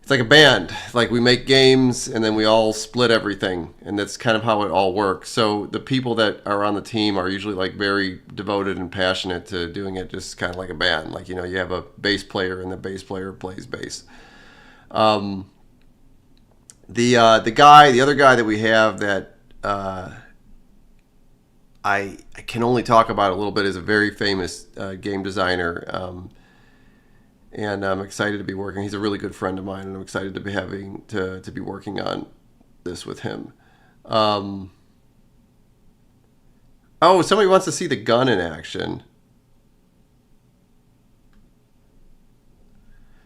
it's like a band. Like we make games and then we all split everything, and that's kind of how it all works. So the people that are on the team are usually like very devoted and passionate to doing it, just kind of like a band. Like you have a bass player and the bass player plays bass. The other guy that we have that I can only talk about a little bit, is a very famous game designer, and I'm excited to be working. He's a really good friend of mine, and I'm excited to be to be working on this with him. Oh, somebody wants to see the gun in action.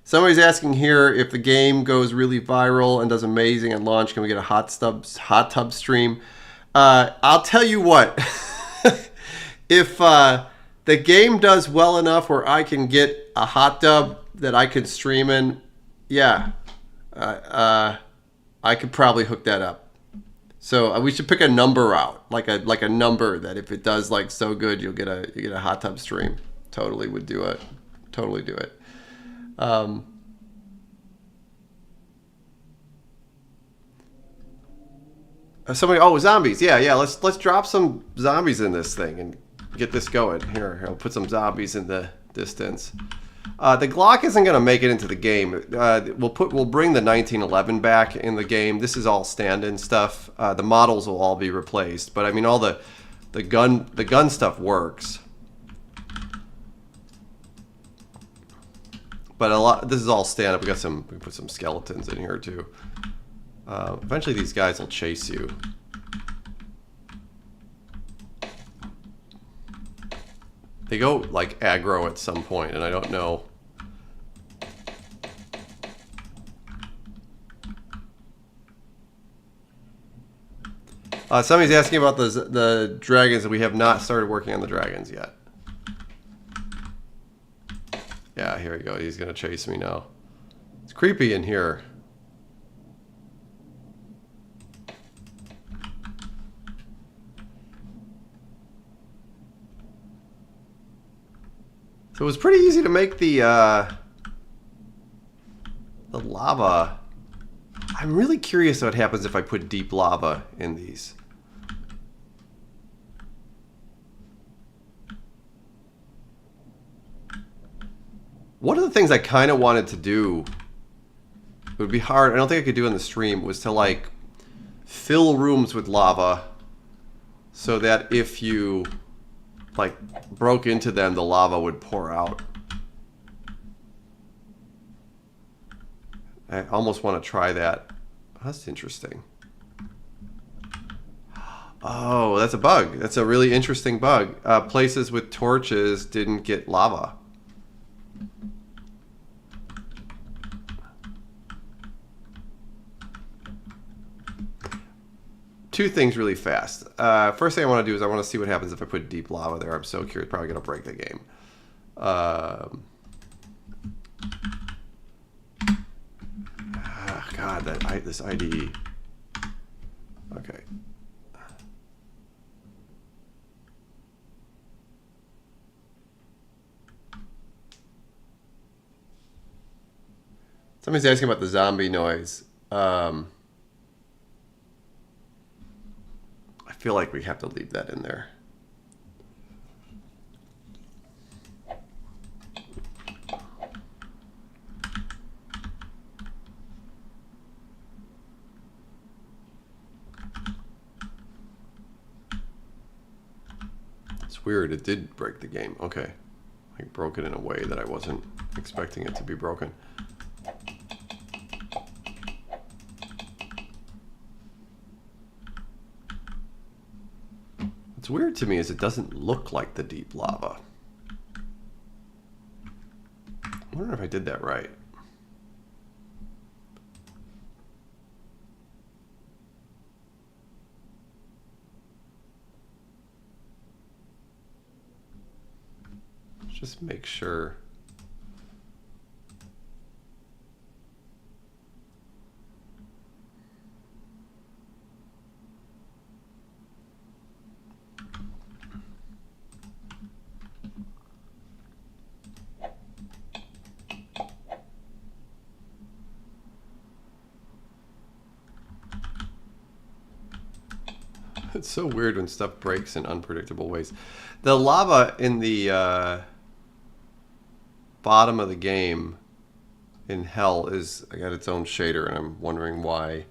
Somebody's asking here, if the game goes really viral and does amazing at launch, can we get a hot tub stream? I'll tell you what. If the game does well enough where I can get a hot tub that I could stream in, yeah, I could probably hook that up. So we should pick a number out, like a number that if it does like so good, you get a hot tub stream. Totally would do it. Totally do it. Zombies. Yeah. Let's drop some zombies in this thing and get this going. Here, I'll put some zombies in the distance. The Glock isn't going to make it into the game. We'll bring the 1911 back in the game. This is all stand-in stuff. The models will all be replaced, but I mean all the gun stuff works. But this is all stand-up. We put some skeletons in here too. Eventually these guys will chase you. They go like aggro at some point, and I don't know. Somebody's asking about the dragons, and we have not started working on the dragons yet. Yeah, here we go. He's gonna chase me now. It's creepy in here. So it was pretty easy to make the lava. I'm really curious what happens if I put deep lava in these. One of the things I kind of wanted to do, it would be hard, I don't think I could do in the stream, was to like fill rooms with lava so that if you like broke into them, the lava would pour out. I almost want to try that. That's interesting. Oh, that's a bug. That's a really interesting bug. Places with torches didn't get lava. two things really fast. First thing I want to do is I want to see what happens if I put deep lava there. I'm so curious. Probably going to break the game. God, this IDE. Okay. Somebody's asking about the zombie noise. I feel like we have to leave that in there. It's weird. It did break the game. Okay. I broke it in a way that I wasn't expecting it to be broken. What's weird to me is it doesn't look like the deep lava. I wonder if I did that right. Let's just make sure. It's so weird when stuff breaks in unpredictable ways. The lava in the bottom of the game in Hell is got its own shader, and I'm wondering why.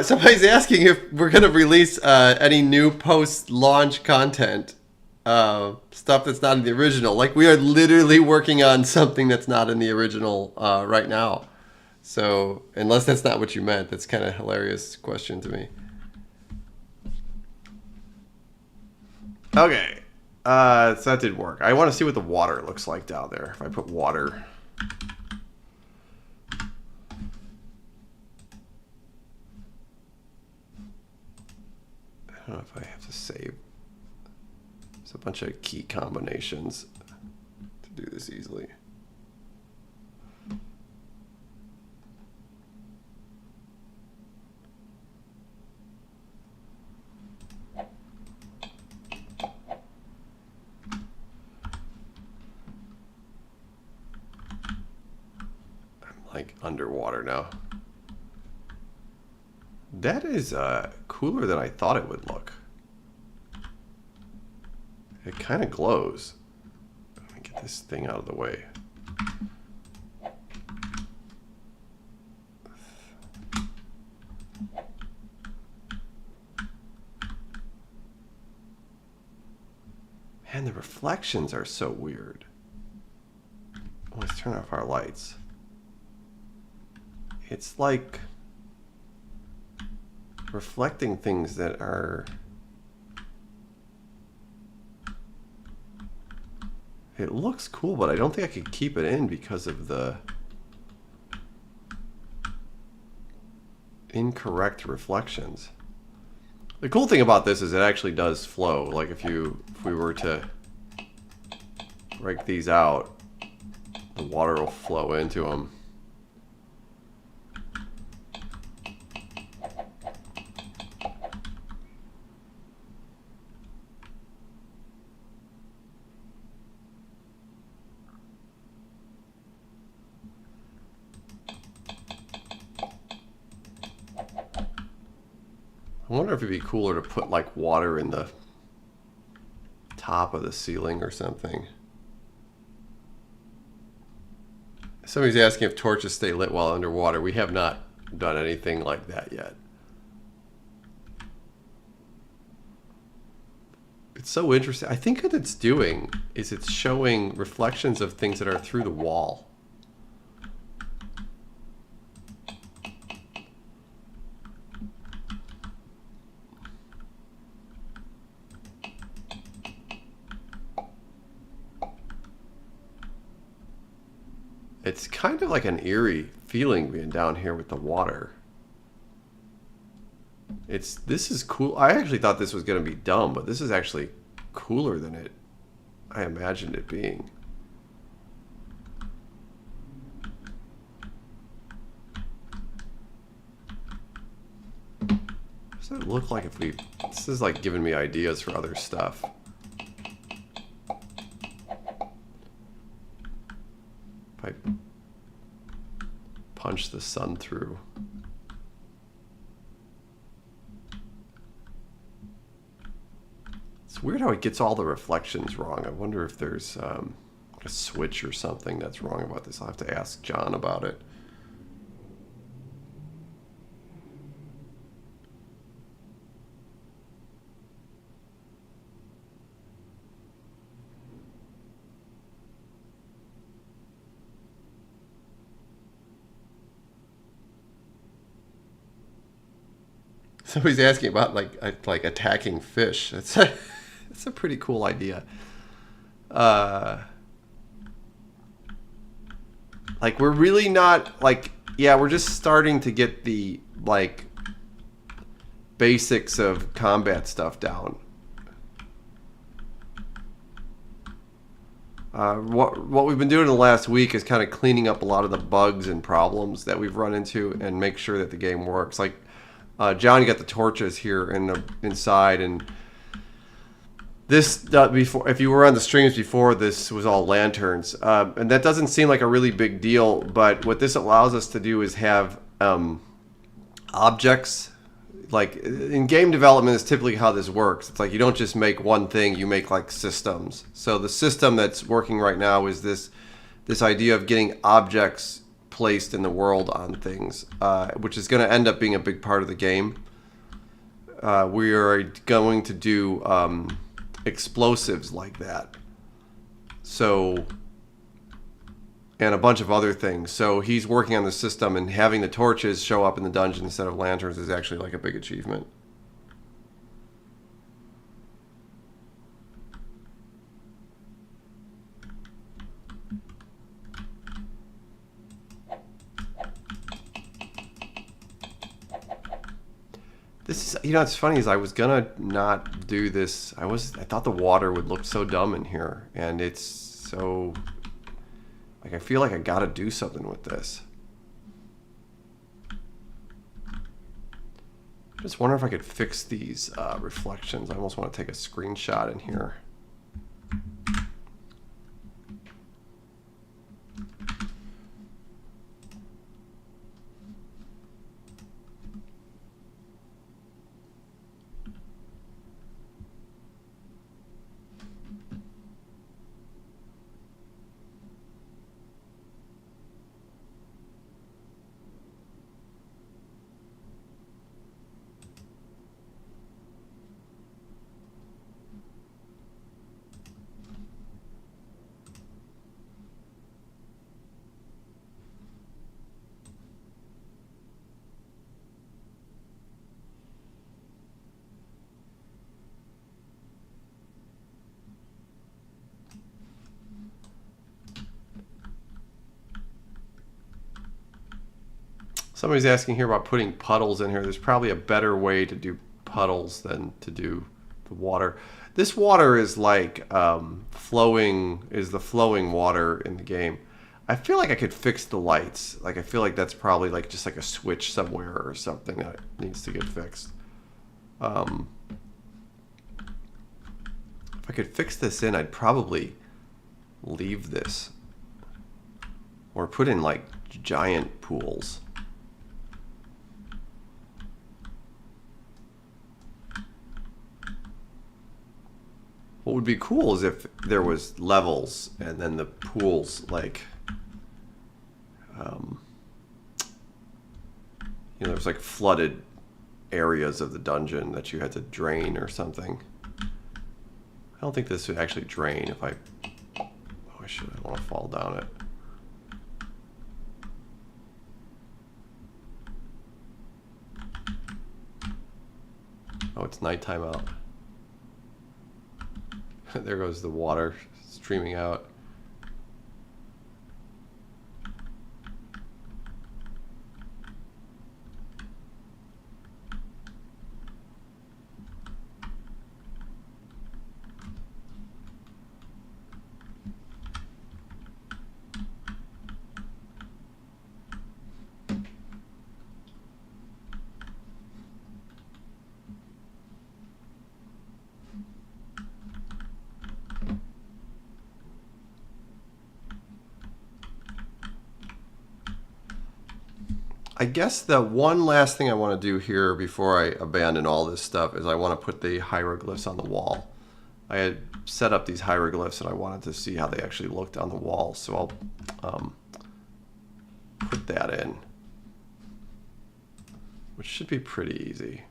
Somebody's asking if we're going to release any new post-launch content. Stuff that's not in the original. Like, we are literally working on something that's not in the original right now. So, unless that's not what you meant, that's kind of a hilarious question to me. Okay. So that did work. I want to see what the water looks like down there. If I put water... I don't know if I have to save. There's a bunch of key combinations to do this easily. I'm like underwater now. That is cooler than I thought it would look. It kind of glows. Let me get this thing out of the way. Man, the reflections are so weird. Let's turn off our lights. It's like reflecting things that are... It looks cool, but I don't think I could keep it in because of the incorrect reflections. The cool thing about this is it actually does flow. Like if we were to break these out, the water will flow into them. I wonder if it'd be cooler to put like water in the top of the ceiling or something. Somebody's asking if torches stay lit while underwater. We have not done anything like that yet. It's so interesting. I think what it's doing is it's showing reflections of things that are through the wall. It's kind of like an eerie feeling being down here with the water. This is cool. I actually thought this was going to be dumb, but this is actually cooler than I imagined it being. What does it look like if we... This is like giving me ideas for other stuff. If I punch the sun through. It's weird how it gets all the reflections wrong. I wonder if there's a switch or something that's wrong about this. I'll have to ask John about it. Somebody's asking about like attacking fish. That's a pretty cool idea. Like we're really not like, yeah, we're just starting to get the like basics of combat stuff down. What we've been doing in the last week is kind of cleaning up a lot of the bugs and problems that we've run into and make sure that the game works. Like John got the torches here inside, and this before, if you were on the streams before, this was all lanterns, and that doesn't seem like a really big deal. But what this allows us to do is have objects. Like in game development is typically how this works. It's like you don't just make one thing; you make like systems. So the system that's working right now is this idea of getting objects placed in the world on things, which is going to end up being a big part of the game. We are going to do explosives like that, so, and a bunch of other things. So he's working on the system, and having the torches show up in the dungeon instead of lanterns is actually like a big achievement. This is, it's funny is I was gonna not do this. I thought the water would look so dumb in here, and it's so, like, I feel like I gotta do something with this. I just wonder if I could fix these reflections. I almost want to take a screenshot in here. Somebody's asking here about putting puddles in here. There's probably a better way to do puddles than to do the water. This water is like the flowing water in the game. I feel like I could fix the lights. Like I feel like that's probably like just like a switch somewhere or something that needs to get fixed. If I could fix this in, I'd probably leave this or put in like giant pools. What would be cool is if there was levels and then the pools, like, there's like flooded areas of the dungeon that you had to drain or something. I don't think this would actually drain if I don't want to fall down it. Oh, it's nighttime out. There goes the water streaming out. I guess the one last thing I want to do here before I abandon all this stuff is I want to put the hieroglyphs on the wall. I had set up these hieroglyphs and I wanted to see how they actually looked on the wall, so I'll put that in, which should be pretty easy.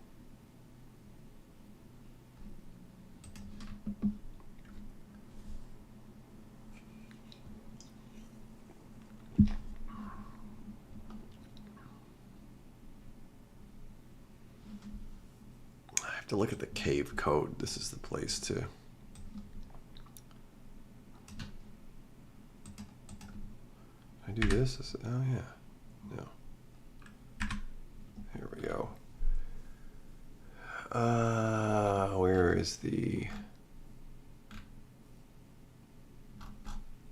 I have to look at the cave code. This is the place to. I do this? Oh yeah. No. Here we go. Where is the?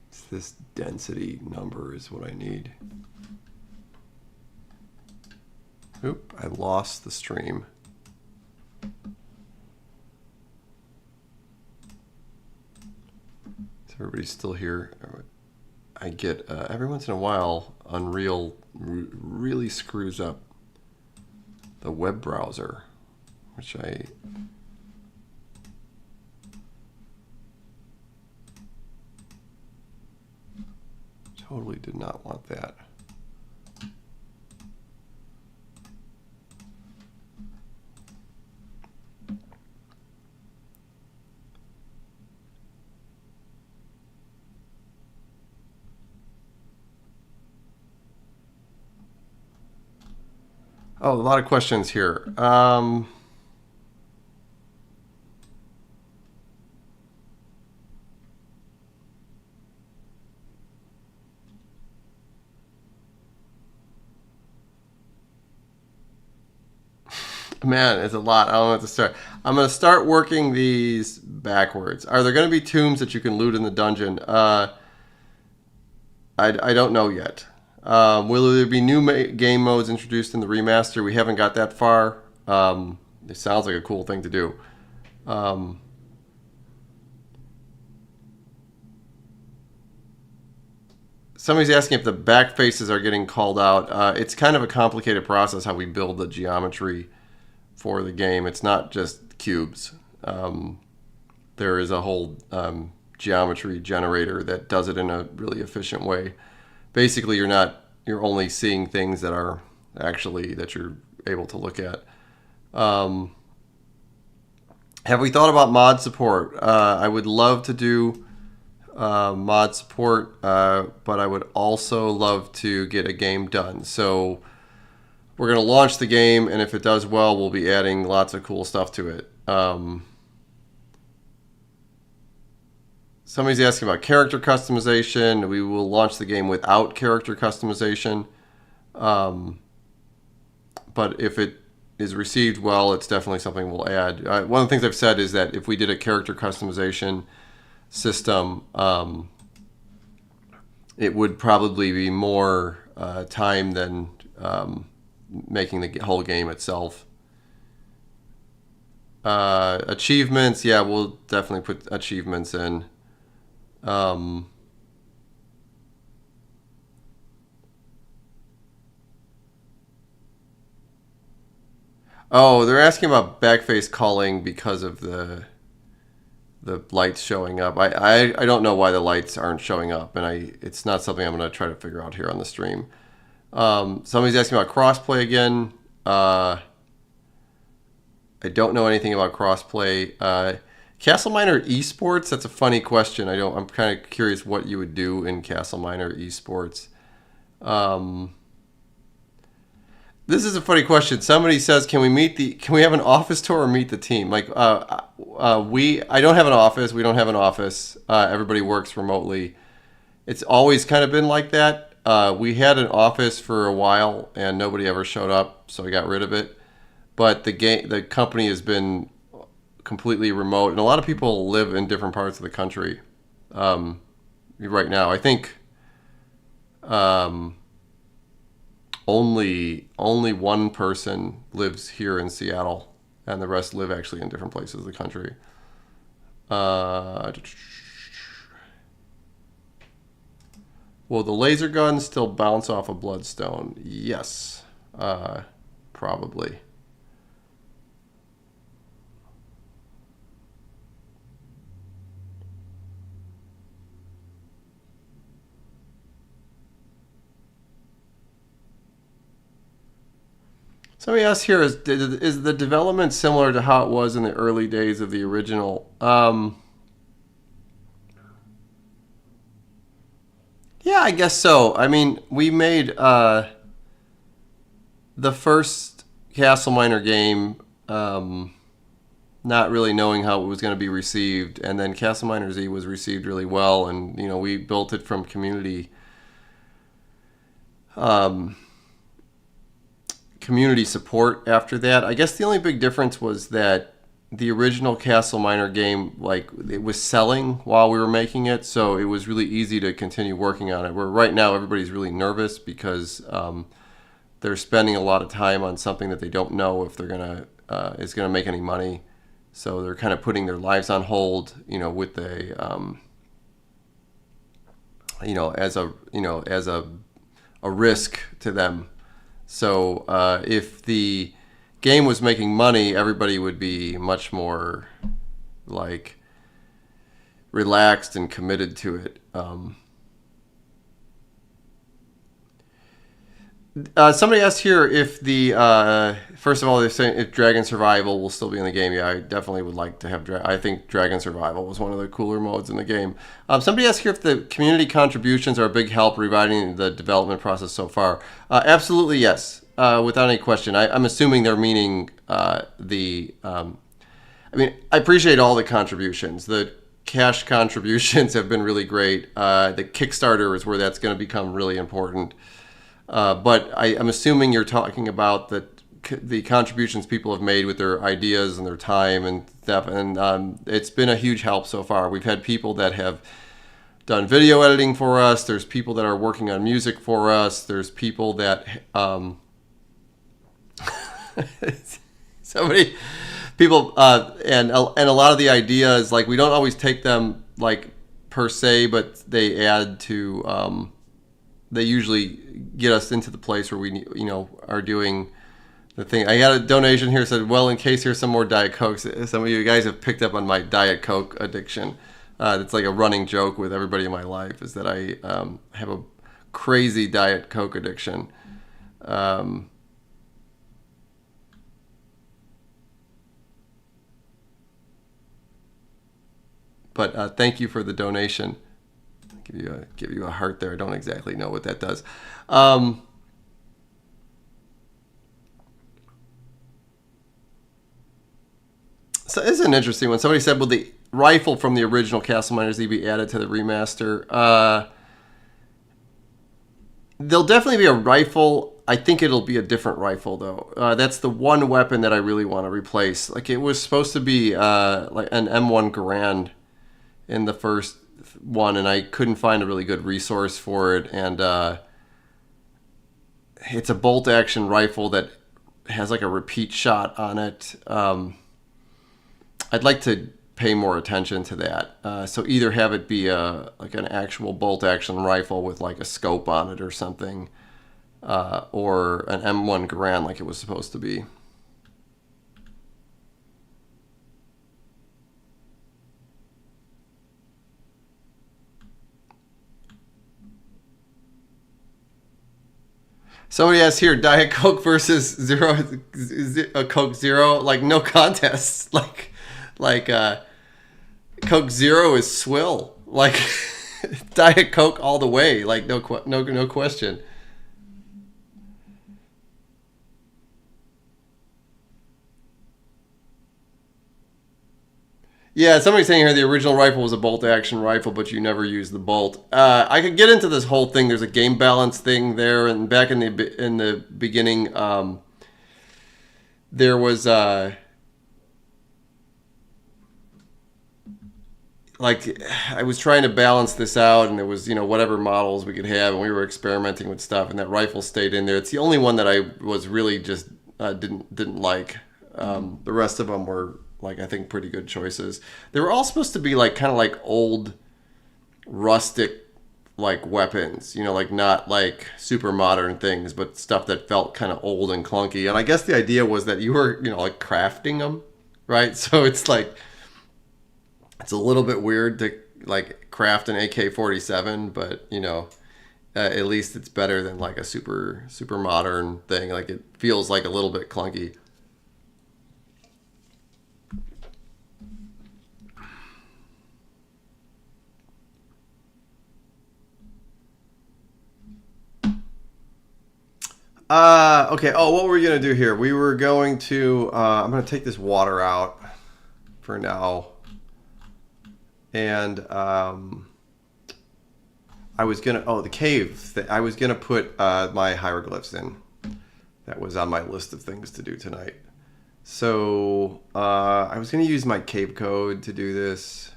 It's this density number is what I need. Oop! I lost the stream. Is everybody still here? I get every once in a while Unreal really screws up the web browser, which I totally did not want that. Oh, a lot of questions here. Man, it's a lot. I don't know what to start. I'm going to start working these backwards. Are there going to be tombs that you can loot in the dungeon? I don't know yet. Will there be new game modes introduced in the remaster? We haven't got that far. It sounds like a cool thing to do. Somebody's asking if the back faces are getting called out. It's kind of a complicated process how we build the geometry for the game. It's not just cubes. There is a whole geometry generator that does it in a really efficient way. Basically, you're only seeing things that are actually that you're able to look at. Have we thought about mod support? I would love to do mod support, but I would also love to get a game done. So we're going to launch the game, and if it does well, we'll be adding lots of cool stuff to it. Somebody's asking about character customization. We will launch the game without character customization. But if it is received well, it's definitely something we'll add. One of the things I've said is that if we did a character customization system, it would probably be more time than making the whole game itself. Achievements, yeah, we'll definitely put achievements in. Oh, they're asking about backface culling because of the lights showing up. I don't know why the lights aren't showing up, and it's not something I'm going to try to figure out here on the stream. Somebody's asking about crossplay again. I don't know anything about crossplay. CastleMiner Esports, that's a funny question. I'm kind of curious what you would do in CastleMiner Esports. This is a funny question. Somebody says, can we have an office tour or meet the team? Like, I don't have an office. We don't have an office. Everybody works remotely. It's always kind of been like that. We had an office for a while and nobody ever showed up, so I got rid of it. But the company has been completely remote, and a lot of people live in different parts of the country right now. I think only one person lives here in Seattle, and the rest live actually in different places of the country. Will the laser gun still bounce off a bloodstone? Yes. probably. Somebody asked here, is the development similar to how it was in the early days of the original? Yeah, I guess so. I mean, we made the first CastleMiner game not really knowing how it was going to be received, and then CastleMiner Z was received really well, and we built it from community support after that. I guess the only big difference was that the original CastleMiner game, like, it was selling while we were making it, so it was really easy to continue working on it. Where right now everybody's really nervous because they're spending a lot of time on something that they don't know if they're is gonna make any money. So they're kind of putting their lives on hold, with as a risk to them. So if the game was making money, everybody would be much more like relaxed and committed to it. Somebody asked here if first of all, they're saying if Dragon Survival will still be in the game. Yeah, I definitely would like to have I think Dragon Survival was one of the cooler modes in the game. Somebody asked here if the community contributions are a big help reviving the development process so far. Absolutely, yes, without any question. I'm assuming they're meaning I appreciate all the contributions. The cash contributions have been really great. The Kickstarter is where that's going to become really important. But I'm assuming you're talking about the contributions people have made with their ideas and their time and stuff, and it's been a huge help so far. We've had people that have done video editing for us. There's people that are working on music for us. There's people that and a lot of the ideas, like, we don't always take them like per se, but they add to. They usually get us into the place where we, are doing the thing. I got a donation here that said, well, in case here's some more Diet Cokes. Some of you guys have picked up on my Diet Coke addiction. It's like a running joke with everybody in my life, is that I have a crazy Diet Coke addiction. But thank you for the donation. Give you a heart there. I don't exactly know what that does. So this is an interesting one. Somebody said, will the rifle from the original CastleMiner Z be added to the remaster? There'll definitely be a rifle. I think it'll be a different rifle, though. That's the one weapon that I really want to replace. Like, it was supposed to be like an M1 Garand in the first one, and I couldn't find a really good resource for it, and it's a bolt action rifle that has like a repeat shot on it. I'd like to pay more attention to that, so either have it be like an actual bolt action rifle with like a scope on it or something, or an M1 Garand like it was supposed to be. Somebody asked here, Diet Coke versus Coke Zero, like, no contest. Like Coke Zero is swill. Like, Diet Coke all the way. Like, no question. Yeah, somebody's saying here the original rifle was a bolt-action rifle, but you never used the bolt. I could get into this whole thing. There's a game balance thing there, and back in the beginning, there was like, I was trying to balance this out, and there was whatever models we could have, and we were experimenting with stuff, and that rifle stayed in there. It's the only one that I was really just didn't like. The rest of them were, like, I think, pretty good choices. They were all supposed to be like kind of like old rustic like weapons, you know, like not like super modern things, but stuff that felt kind of old and clunky. And I guess the idea was that you were, you know, like crafting them, right? So it's like, it's a little bit weird to like craft an AK-47, but you know, at least it's better than like a super modern thing. Like it feels like a little bit clunky. Okay. Oh, what were we gonna do here? We were going to. I'm gonna take this water out for now, and I was gonna. Oh, the cave. I was gonna put my hieroglyphs in. That was on my list of things to do tonight. So I was gonna use my cave code to do this.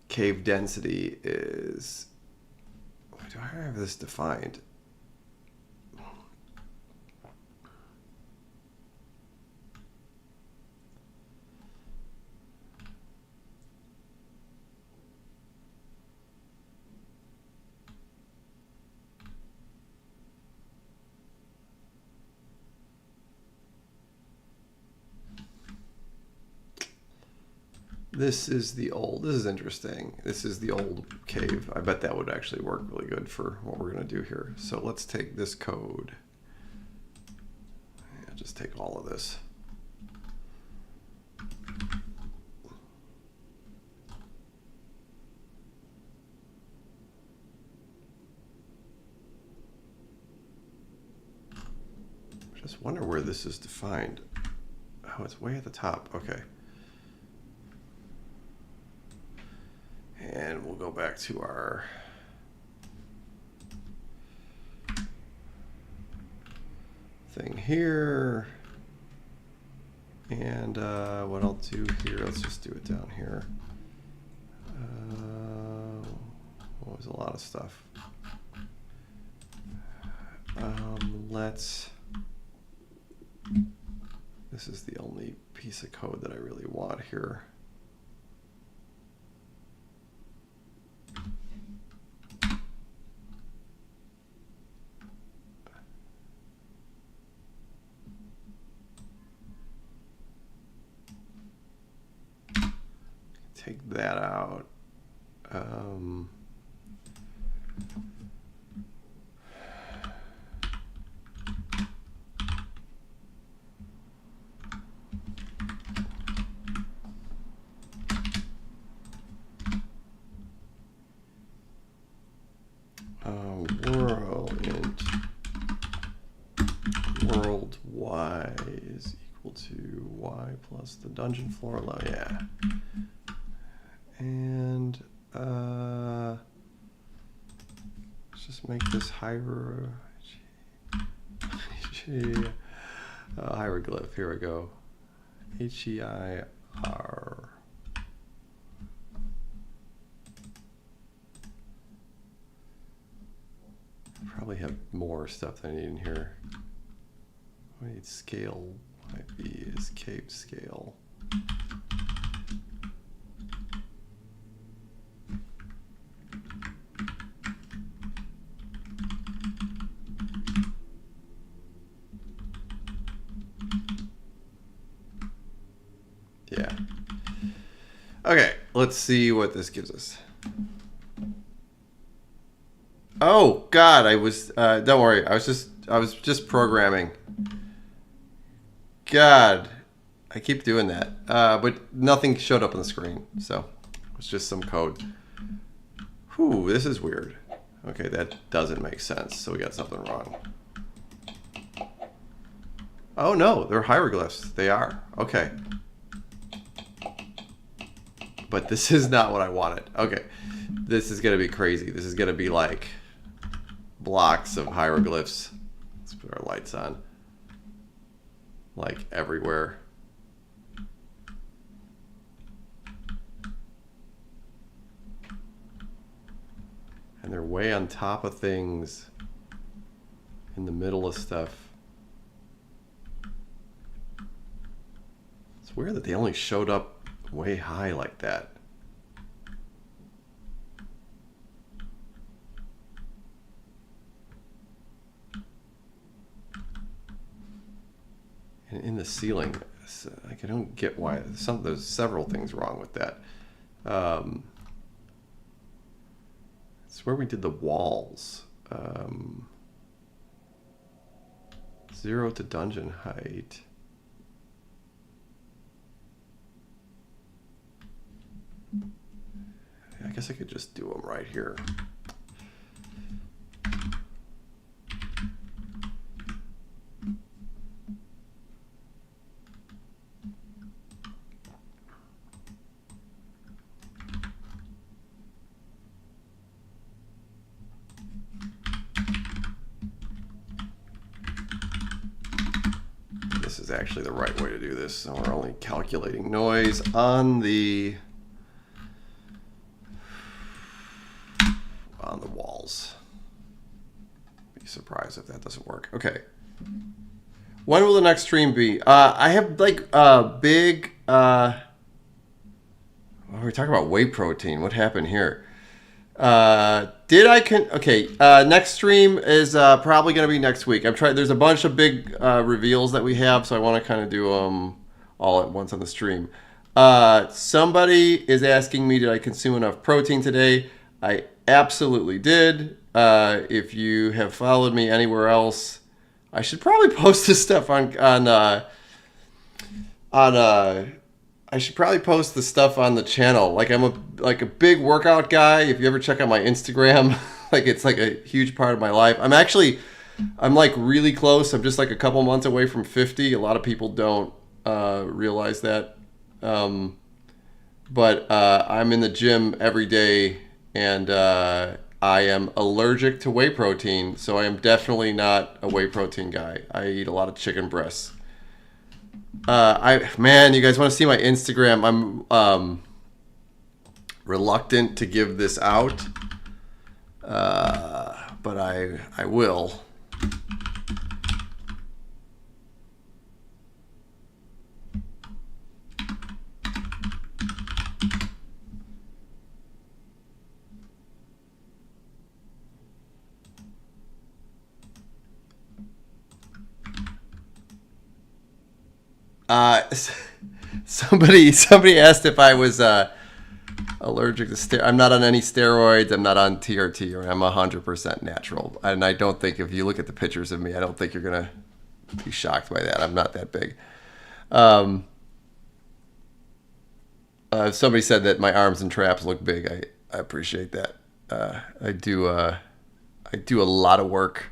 Cave density is. Do I have this defined? This is interesting. This is the old cave. I bet that would actually work really good for what we're going to do here. So let's take this code. Yeah, just take all of this. I just wonder where this is defined. Oh, it's way at the top. Okay. And we'll go back to our thing here. And what I'll do here, let's just do it down here. What was a lot of stuff. This is the only piece of code that I really want here. Take that out. World y is equal to y plus the dungeon floor level. Yeah. And let's just make this hieroglyph. Here we go. H-E-I-R. Probably have more stuff than I need in here. I need scale. Might be is cave scale. Yeah. Okay, let's see what this gives us. Oh God, I was don't worry, I was just programming. God, I keep doing that. But nothing showed up on the screen, so it was just some code. Whew, this is weird. Okay, that doesn't make sense, so we got something wrong. Oh no, they're hieroglyphs. They are. Okay. But this is not what I wanted. Okay. This is going to be crazy. This is going to be like blocks of hieroglyphs. Let's put our lights on. Like everywhere. And they're way on top of things. In the middle of stuff. It's weird that they only showed up way high like that. the ceiling. Like, I don't get why. There's several things wrong with that. It's where we did the walls. 0 to dungeon height. I guess I could just do them right here. This is actually the right way to do this. So we're only calculating noise on the walls. Be surprised if that doesn't work. Okay. When will the next stream be? I have like big. We're talking about whey protein. What happened here? Okay. Next stream is probably going to be next week. I'm trying. There's a bunch of big reveals that we have, so I want to kind of do them all at once on the stream. Somebody is asking me, did I consume enough protein today? I absolutely did. If you have followed me anywhere else, I should probably post this stuff on I should probably post the stuff on the channel. Like, I'm a big workout guy. If you ever check out my Instagram, like, it's like a huge part of my life. I'm like really close. I'm just like a couple months away from 50. A lot of people don't realize that. But I'm in the gym every day, and I am allergic to whey protein, so I am definitely not a whey protein guy. I eat a lot of chicken breasts. Man, you guys want to see my Instagram? I'm reluctant to give this out, but I will. Somebody asked if I was allergic to steroids. I'm not on any steroids. I'm not on TRT, or I'm 100% natural. And I don't think, if you look at the pictures of me, I don't think you're gonna be shocked by that. I'm not that big. Somebody said that my arms and traps look big. I appreciate that. I do a lot of work.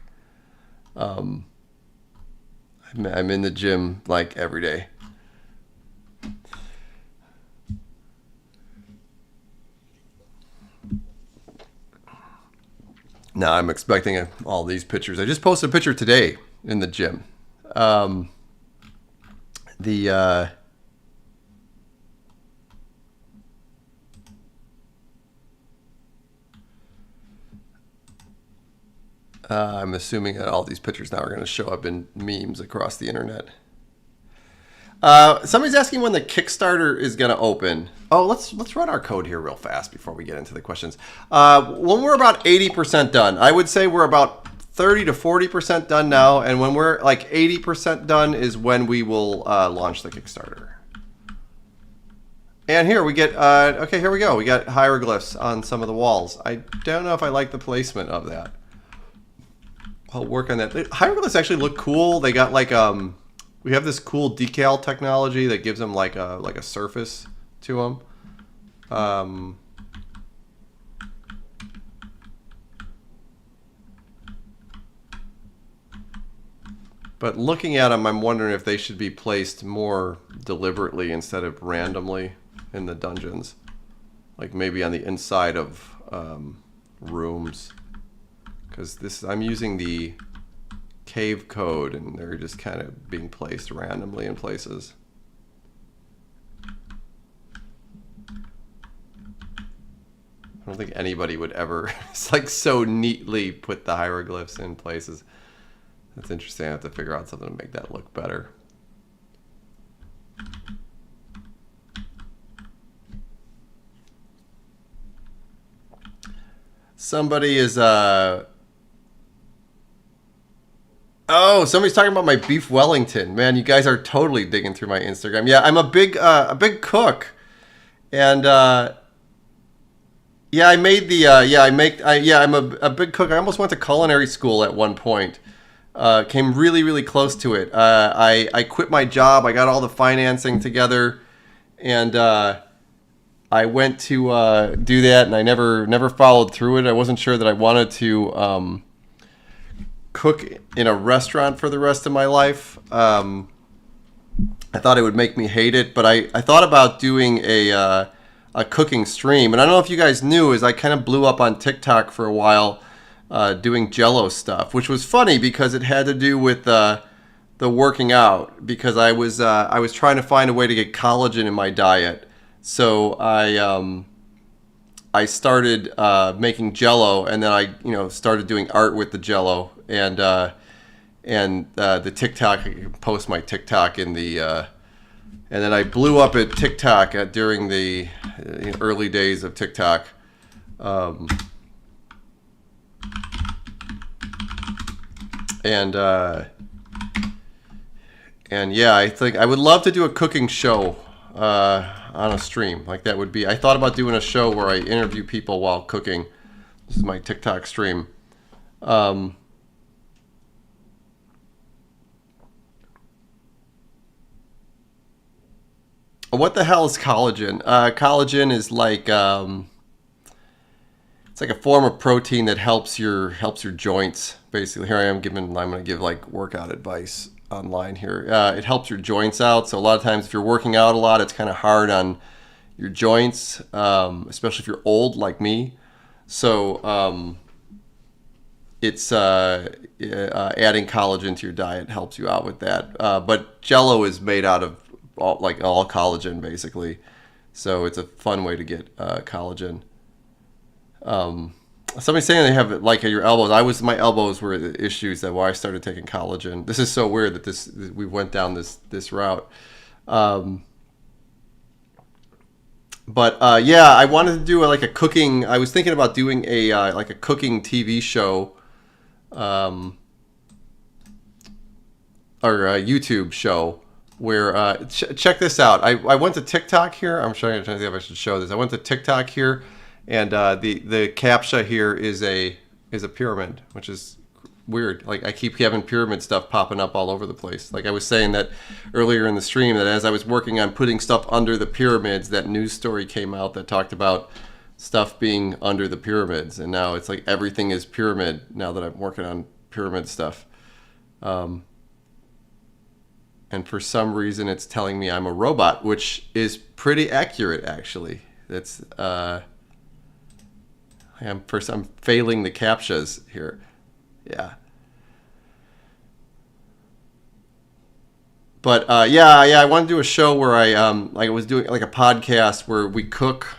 I'm in the gym like every day. Now I'm expecting all these pictures. I just posted a picture today in the gym. I'm assuming that all these pictures now are going to show up in memes across the internet. Somebody's asking when the Kickstarter is going to open. Oh, let's run our code here real fast before we get into the questions. When we're about 80% done, I would say we're about 30 to 40% done now, and when we're like 80% done is when we will launch the Kickstarter. And here we get, okay, here we go. We got hieroglyphs on some of the walls. I don't know if I like the placement of that. I'll work on that. The hieroglyphs actually look cool. They got like, we have this cool decal technology that gives them like a surface to them. But looking at them, I'm wondering if they should be placed more deliberately instead of randomly in the dungeons. Like maybe on the inside of rooms. Because I'm using the cave code, and they're just kind of being placed randomly in places. I don't think anybody would ever it's like so neatly put the hieroglyphs in places. That's interesting. I have to figure out something to make that look better. Somebody is Oh, somebody's talking about my beef Wellington. Man, you guys are totally digging through my Instagram. Yeah, I'm a big cook, and yeah, I made the I'm a big cook. I almost went to culinary school at one point. Came really close to it. I quit my job. I got all the financing together, and I went to do that, and I never followed through it. I wasn't sure that I wanted to cook in a restaurant for the rest of my life. I thought it would make me hate it, but I thought about doing a cooking stream. And I don't know if you guys knew, is I kind of blew up on TikTok for a while doing Jello stuff, which was funny because it had to do with the working out. Because I was trying to find a way to get collagen in my diet, so I started making Jello, and then I started doing art with the Jello, and the TikTok. I can post my TikTok in the. And then I blew up at TikTok during the early days of TikTok. And yeah, I think I would love to do a cooking show on a stream. Like that would be. I thought about doing a show where I interview people while cooking. This is my TikTok stream. What the hell is collagen? Collagen is like it's like a form of protein that helps your joints. Basically, here I am I'm going to give like workout advice online here. It helps your joints out. So a lot of times, if you're working out a lot, it's kind of hard on your joints, especially if you're old like me. So it's adding collagen to your diet helps you out with that. But Jello is made out of all collagen basically, so it's a fun way to get collagen. Somebody's saying they have it like at your elbows. My elbows were the issues that why I started taking collagen. This is so weird that we went down this route. But yeah, I wanted to do like a cooking. I was thinking about doing a like a cooking TV show, or a YouTube show. Where check this out. I went to TikTok here. I'm trying to see if I should show this. I went to TikTok here, and the captcha here is a pyramid, which is weird. Like I keep having pyramid stuff popping up all over the place. Like I was saying that earlier in the stream, that as I was working on putting stuff under the pyramids, that news story came out that talked about stuff being under the pyramids, and now it's like everything is pyramid now that I'm working on pyramid stuff. And for some reason, it's telling me I'm a robot, which is pretty accurate, actually. That's I'm failing the captchas here. Yeah. But yeah, I want to do a show where I was doing like a podcast where we cook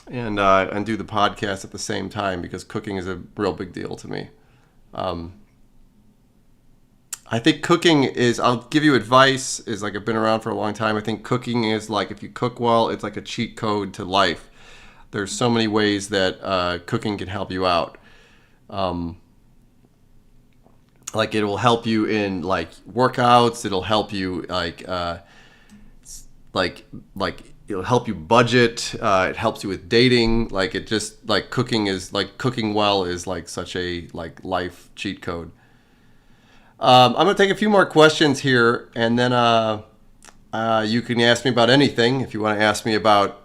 and do the podcast at the same time, because cooking is a real big deal to me. I think cooking is, I'll give you advice, is like I've been around for a long time. I think cooking is like, if you cook well, it's like a cheat code to life. There's so many ways that cooking can help you out. Like it will help you in like workouts. It'll help you like it'll help you budget. It helps you with dating. Like it just like cooking well is like such a like life cheat code. I'm going to take a few more questions here, and then you can ask me about anything. If you want to ask me about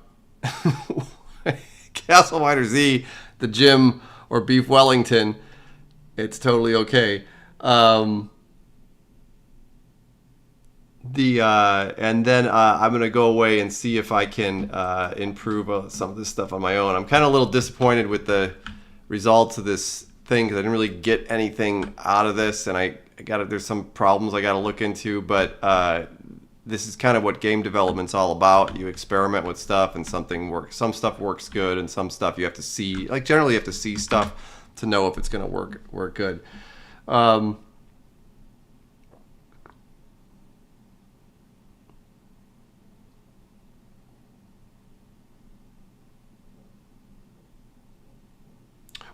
CastleMiner Z, the gym, or beef Wellington, it's totally okay. And then I'm going to go away and see if I can improve some of this stuff on my own. I'm kind of a little disappointed with the results of this thing because I didn't really get anything out of this, and there's some problems I got to look into, but this is kind of what game development's all about. You experiment with stuff, and some stuff works good, and some stuff you have to see. Like generally, you have to see stuff to know if it's going to work good.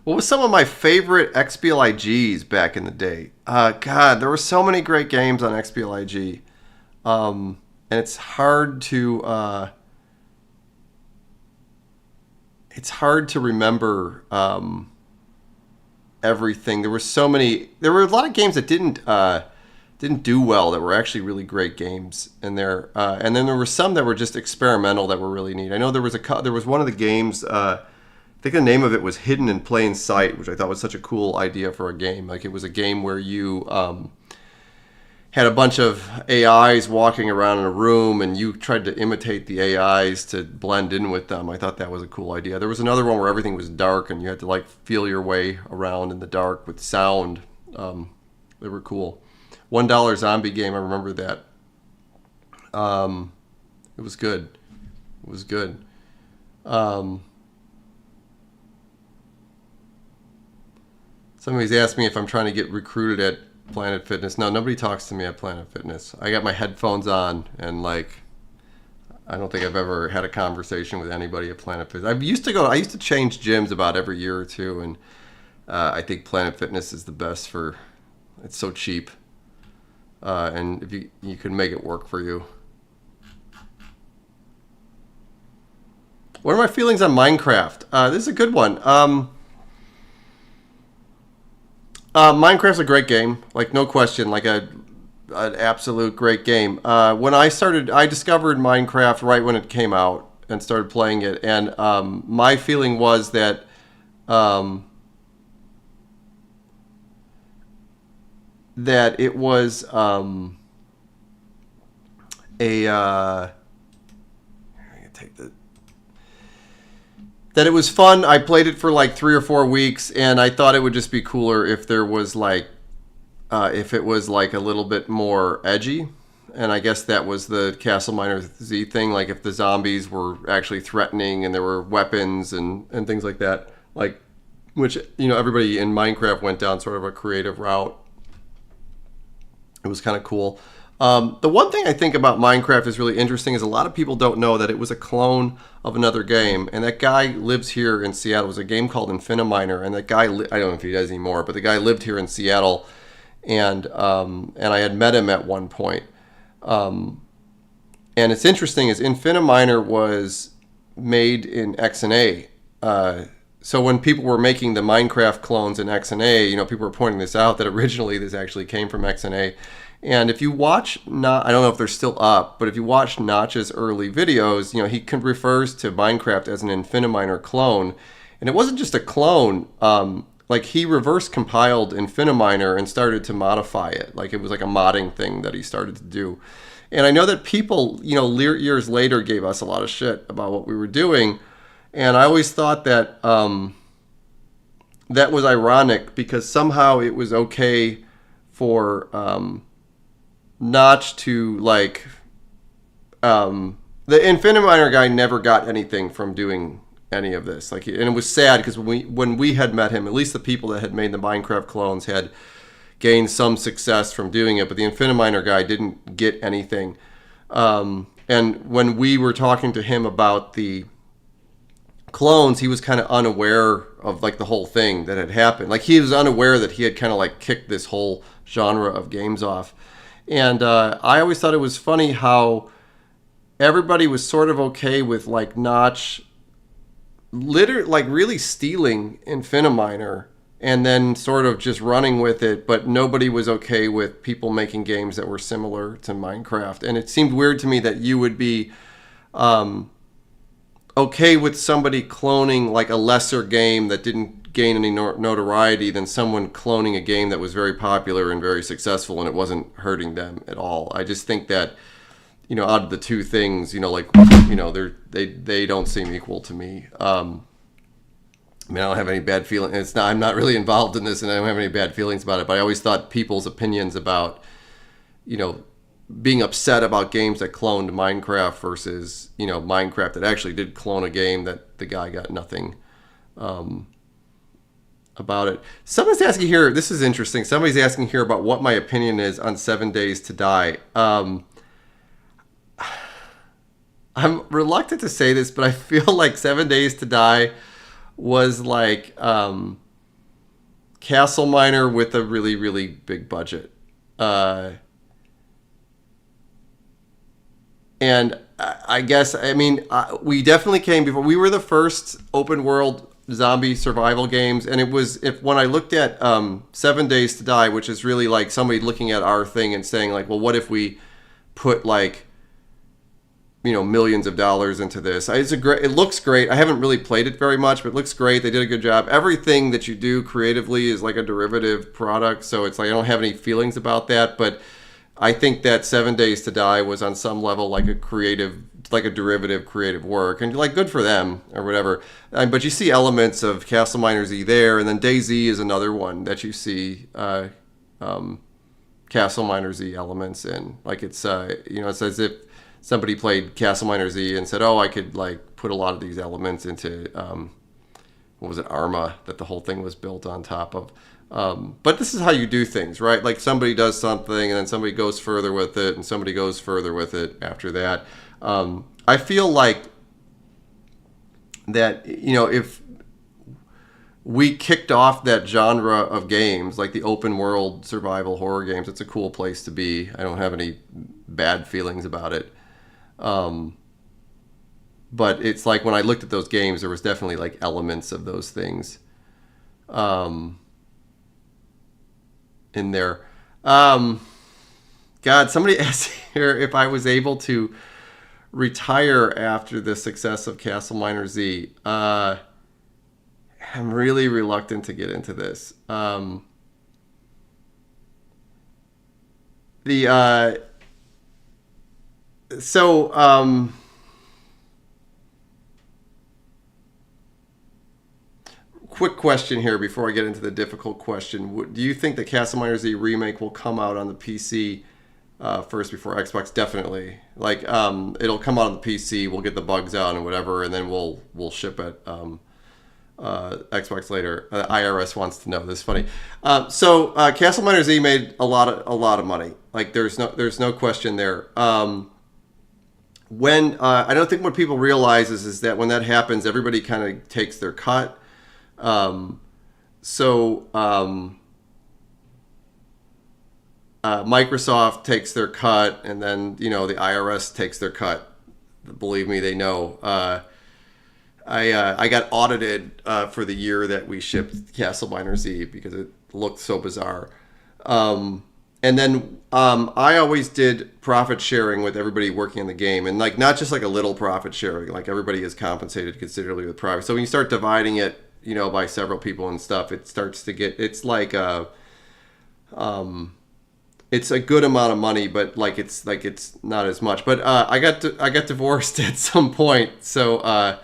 What was some of my favorite XBLIGs back in the day? God, there were so many great games on XBLIG. And it's hard to remember everything. There were so many. There were a lot of games that didn't do well that were actually really great games in there. And then there were some that were just experimental that were really neat. I know there was one of the games. I think the name of it was Hidden in Plain Sight, which I thought was such a cool idea for a game. Like, it was a game where you had a bunch of AIs walking around in a room, and you tried to imitate the AIs to blend in with them. I thought that was a cool idea. There was another one where everything was dark, and you had to like feel your way around in the dark with sound. They were cool. $1 zombie game, I remember that. It was good. It was good. Somebody's asked me if I'm trying to get recruited at Planet Fitness. No, nobody talks to me at Planet Fitness. I got my headphones on, and like, I don't think I've ever had a conversation with anybody at Planet Fitness. I used to change gyms about every year or two, and I think Planet Fitness is the best for. It's so cheap, and if you can make it work for you. What are my feelings on Minecraft? This is a good one. Minecraft's a great game, like, no question, like an absolute great game. When I discovered Minecraft right when it came out and started playing it, and my feeling was that it was that it was fun. I played it for like 3 or 4 weeks, and I thought it would just be cooler if there was like, if it was like a little bit more edgy. And I guess that was the CastleMiner Z thing. Like, if the zombies were actually threatening and there were weapons and things like that, like, which, everybody in Minecraft went down sort of a creative route. It was kind of cool. The one thing I think about Minecraft is really interesting is a lot of people don't know that it was a clone of another game, and that guy lives here in Seattle. It was a game called Infiniminer, and that guy, I don't know if he does anymore, but the guy lived here in Seattle, and I had met him at one point. And it's interesting is Infiniminer was made in XNA. So when people were making the Minecraft clones in XNA, people were pointing this out, that originally this actually came from XNA. And if you watch, I don't know if they're still up, but if you watch Notch's early videos, he refers to Minecraft as an Infiniminer clone. And it wasn't just a clone. Like, he reverse compiled Infiniminer and started to modify it. Like, it was like a modding thing that he started to do. And I know that people, years later gave us a lot of shit about what we were doing. And I always thought that that was ironic, because somehow it was okay for Notch to, like, the Infiniminer guy never got anything from doing any of this. Like, and it was sad, because when we had met him, at least the people that had made the Minecraft clones had gained some success from doing it, but the Infiniminer guy didn't get anything. And when we were talking to him about the clones, he was kind of unaware of, like, the whole thing that had happened. Like, he was unaware that he had kind of, like, kicked this whole genre of games off. And I always thought it was funny how everybody was sort of okay with, like, Notch really stealing Infiniminer and then sort of just running with it, but nobody was okay with people making games that were similar to Minecraft. And it seemed weird to me that you would be okay with somebody cloning, like, a lesser game that didn't gain any notoriety than someone cloning a game that was very popular and very successful, and it wasn't hurting them at all. I just think that, out of the two things, they don't seem equal to me. I don't have any bad feelings. I'm not really involved in this, and I don't have any bad feelings about it, but I always thought people's opinions about, being upset about games that cloned Minecraft versus, Minecraft that actually did clone a game that the guy got nothing about it. Someone's asking here, this is interesting. Somebody's asking here about what my opinion is on 7 Days to Die. I'm reluctant to say this, but I feel like 7 Days to Die was like CastleMiner with a really, really big budget. And I guess, I mean, we definitely came before. We were the first open world zombie survival games. And it was, when I looked at 7 Days to Die, which is really like somebody looking at our thing and saying like, well, what if we put like, millions of dollars into this? It looks great. I haven't really played it very much, but it looks great. They did a good job. Everything that you do creatively is like a derivative product. So it's like, I don't have any feelings about that, but I think that 7 Days to Die was on some level like a derivative creative work, and like good for them or whatever. But you see elements of CastleMiner Z there, and then DayZ is another one that you see CastleMiner Z elements in. Like it's it's as if somebody played CastleMiner Z and said, oh, I could like put a lot of these elements into what was it, Arma, that the whole thing was built on top of. But this is how you do things, right? Like somebody does something and then somebody goes further with it and somebody goes further with it after that. I feel like that, if we kicked off that genre of games, like the open world survival horror games, it's a cool place to be. I don't have any bad feelings about it. But it's like when I looked at those games, there was definitely like elements of those things in there. God, somebody asked here if I was able to retire after the success of CastleMiner Z. I'm really reluctant to get into this. Quick question here before I get into the difficult question. Do you think the CastleMiner Z remake will come out on the PC first before Xbox? Definitely. Like, it'll come out on the PC, we'll get the bugs out and whatever, and then we'll ship it Xbox later. The IRS wants to know. This is funny. CastleMiner Z made a lot of money. Like, there's no question there. I don't think what people realize is that when that happens, everybody kind of takes their cut. Microsoft takes their cut, and then the IRS takes their cut. Believe me, they know. I got audited for the year that we shipped CastleMiner Z because it looked so bizarre. And then I always did profit sharing with everybody working in the game, and like not just like a little profit sharing. Like everybody is compensated considerably with profit. So when you start dividing it, by several people and stuff, it starts to get. It's like it's a good amount of money, but it's not as much. But I got divorced at some point, so and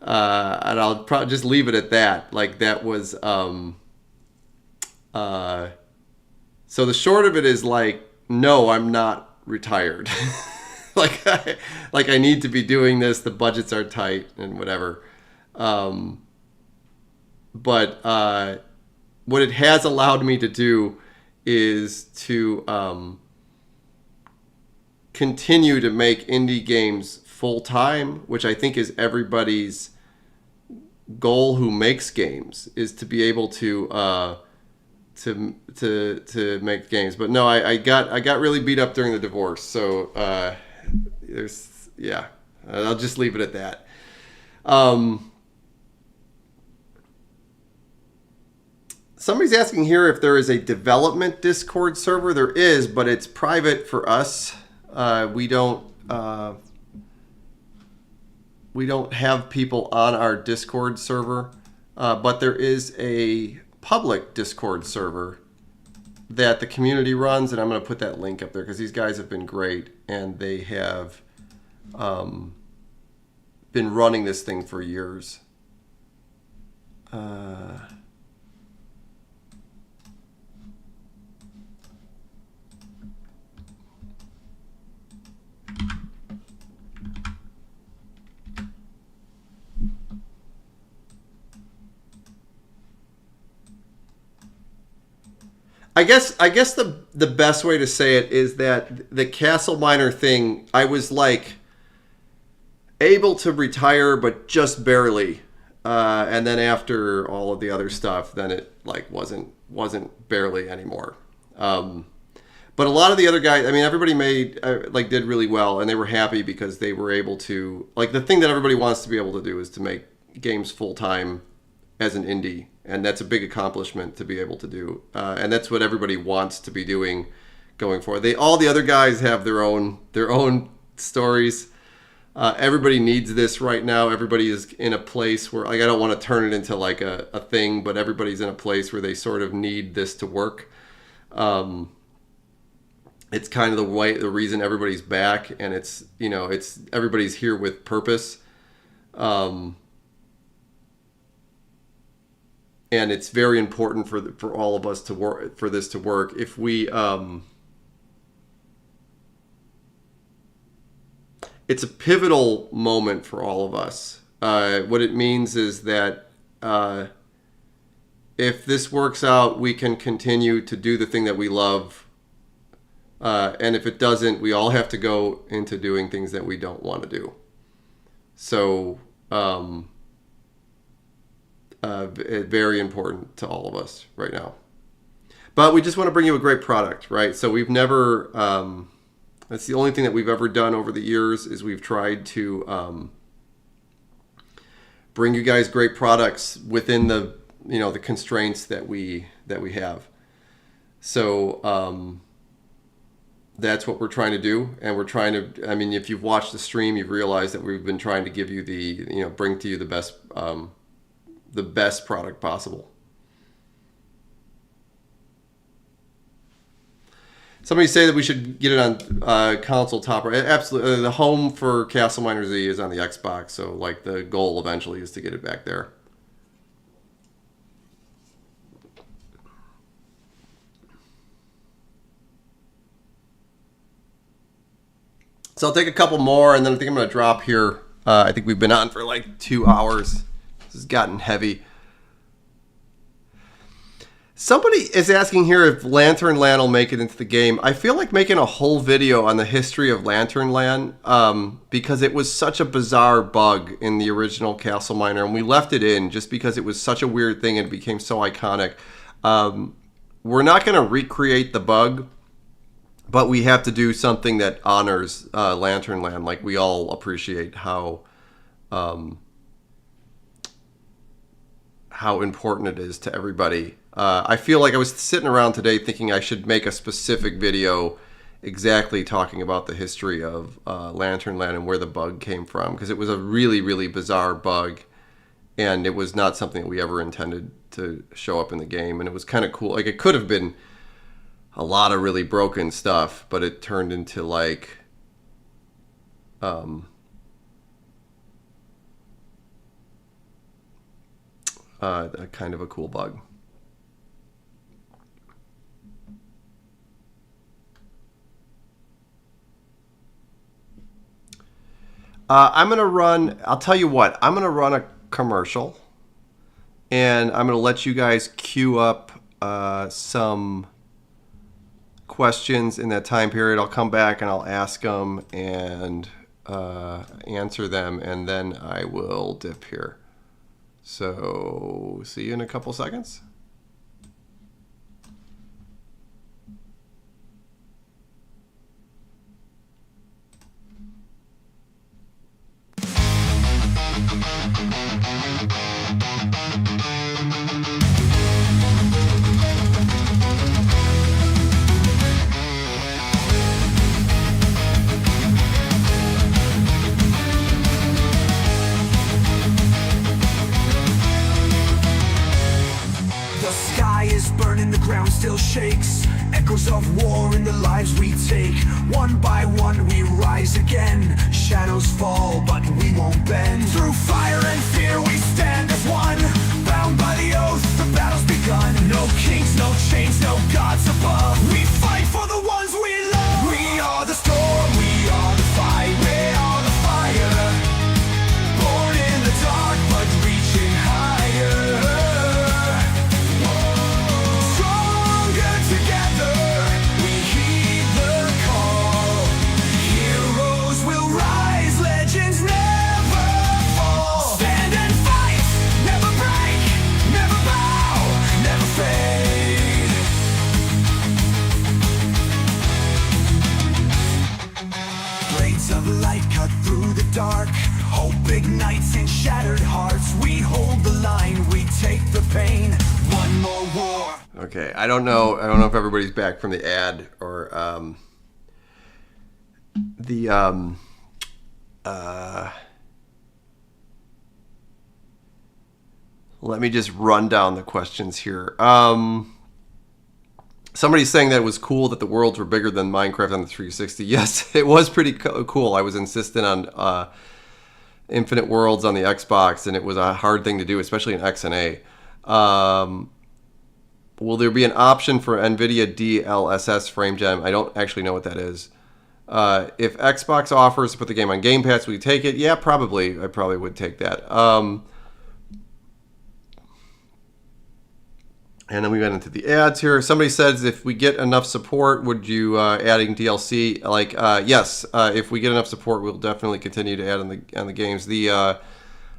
I'll probably just leave it at that. Like that was so the short of it is like, no, I'm not retired. I need to be doing this. The budgets are tight and whatever. But what it has allowed me to do is to continue to make indie games full time, which I think is everybody's goal who makes games, is to be able to make games. But no, I got really beat up during the divorce, so I'll just leave it at that. Somebody's asking here if there is a development Discord server. There is, but it's private for us. We don't have people on our Discord server, but there is a public Discord server that the community runs, and I'm going to put that link up there because these guys have been great, and they have been running this thing for years. I guess the best way to say it is that the CastleMiner thing, I was like able to retire, but just barely. and then after all of the other stuff, then it like wasn't barely anymore. But a lot of the other guys, I mean, everybody did really well, and they were happy because they were able to, like, the thing that everybody wants to be able to do is to make games full time as an indie, and that's a big accomplishment to be able to do, and that's what everybody wants to be doing going forward. All the other guys have their own stories. Everybody needs this right now. Everybody is in a place where, like, I don't want to turn it into like a thing, but everybody's in a place where they sort of need this to work. It's kind of the reason everybody's back, and it's everybody's here with purpose. And it's very important for all of us to work, for this to work. If we it's a pivotal moment for all of us. What it means is that if this works out, we can continue to do the thing that we love. And if it doesn't, we all have to go into doing things that we don't want to do. So, very important to all of us right now. But we just want to bring you a great product, right? So we've never, that's the only thing that we've ever done over the years, is we've tried to bring you guys great products within the constraints that we have. So, that's what we're trying to do, and we're trying to, I mean, if you've watched the stream, you've realized that we've been trying to give you bring to you the best product possible. Somebody say that we should get it on console top right. Absolutely. The home for CastleMiner Z is on the Xbox, so like the goal eventually is to get it back there. So I'll take a couple more, and then I think I'm going to drop here. I think we've been on for like 2 hours. This has gotten heavy. Somebody is asking here if Lantern Land will make it into the game. I feel like making a whole video on the history of Lantern Land because it was such a bizarre bug in the original CastleMiner, and we left it in just because it was such a weird thing and it became so iconic. We're not going to recreate the bug, but we have to do something that honors Lantern Land. Like, we all appreciate how important it is to everybody. I feel like I was sitting around today thinking I should make a specific video exactly talking about the history of Lantern Land and where the bug came from, because it was a really, really bizarre bug, and it was not something that we ever intended to show up in the game. And it was kind of cool. Like, it could have been a lot of really broken stuff, but it turned into like a kind of a cool bug. I'm going to run, I'll tell you what, I'm going to run a commercial, and I'm going to let you guys queue up some questions in that time period. I'll come back and I'll ask them and answer them, and then I will dip here. So see you in a couple seconds. The ground still shakes, echoes of war in the lives we take. One by one we rise again. Shadows fall, but we won't bend. Through fire and fear we stand as one. Bound by the oath, the battle's begun. No kings, no chains, no gods above. We fight for the ones we love. We are the storm, we are the fight, we are the fire. Born in the dark, but reaching higher. big nights and shattered hearts. We hold the line, we take the pain. One more war. Okay, I don't know if everybody's back from the ad or let me just run down the questions here. Somebody's saying that it was cool that the worlds were bigger than Minecraft on the 360. Yes, it was pretty cool. I was insistent on infinite worlds on the Xbox, and it was a hard thing to do, especially in X and A. Will there be an option for NVIDIA DLSS frame gem? I don't actually know what that is. If Xbox offers to put the game on Game Pass, will you take it? Yeah, probably. I probably would take that. And then we went into the ads here. Somebody says, if we get enough support, would you adding DLC? Like, yes, if we get enough support, we'll definitely continue to add on the games. I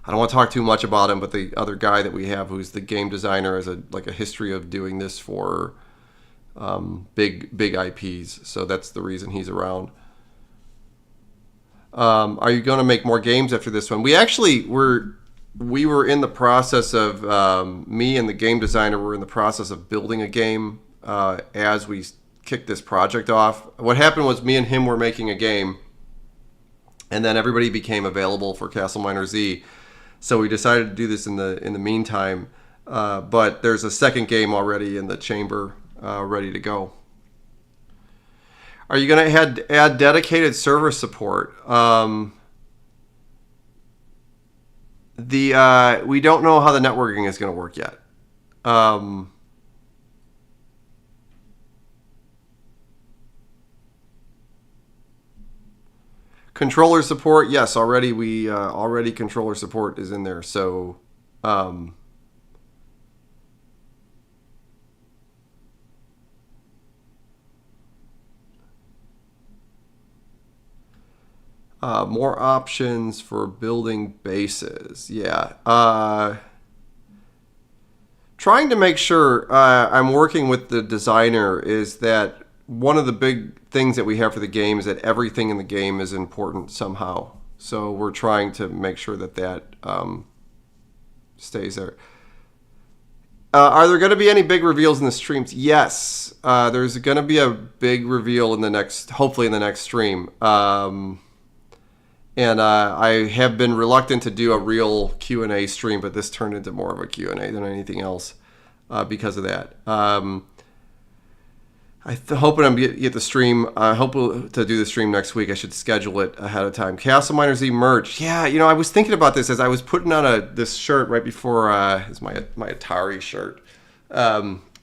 don't want to talk too much about him, but the other guy that we have, who's the game designer, has a history of doing this for big IPs. So that's the reason he's around. Are you going to make more games after this one? We actually we were in the process of, me and the game designer were in the process of building a game as we kicked this project off. What happened was me and him were making a game, and then everybody became available for CastleMiner Z. So we decided to do this in the meantime. But there's a second game already in the chamber ready to go. Are you going to add dedicated server support? We don't know how the networking is going to work yet. Controller support, yes, already controller support is in there. So more options for building bases. Yeah. Trying to make sure I'm working with the designer is that one of the big things that we have for the game is that everything in the game is important somehow. So we're trying to make sure that stays there. Are there going to be any big reveals in the streams? Yes. There's going to be a big reveal hopefully in the next stream. And I have been reluctant to do a real Q&A stream, but this turned into more of a Q&A than anything else because of that. Hoping I'm get the stream. I hope to do the stream next week. I should schedule it ahead of time. CastleMiner Z merch. Yeah, I was thinking about this as I was putting on this shirt right before. It's my Atari shirt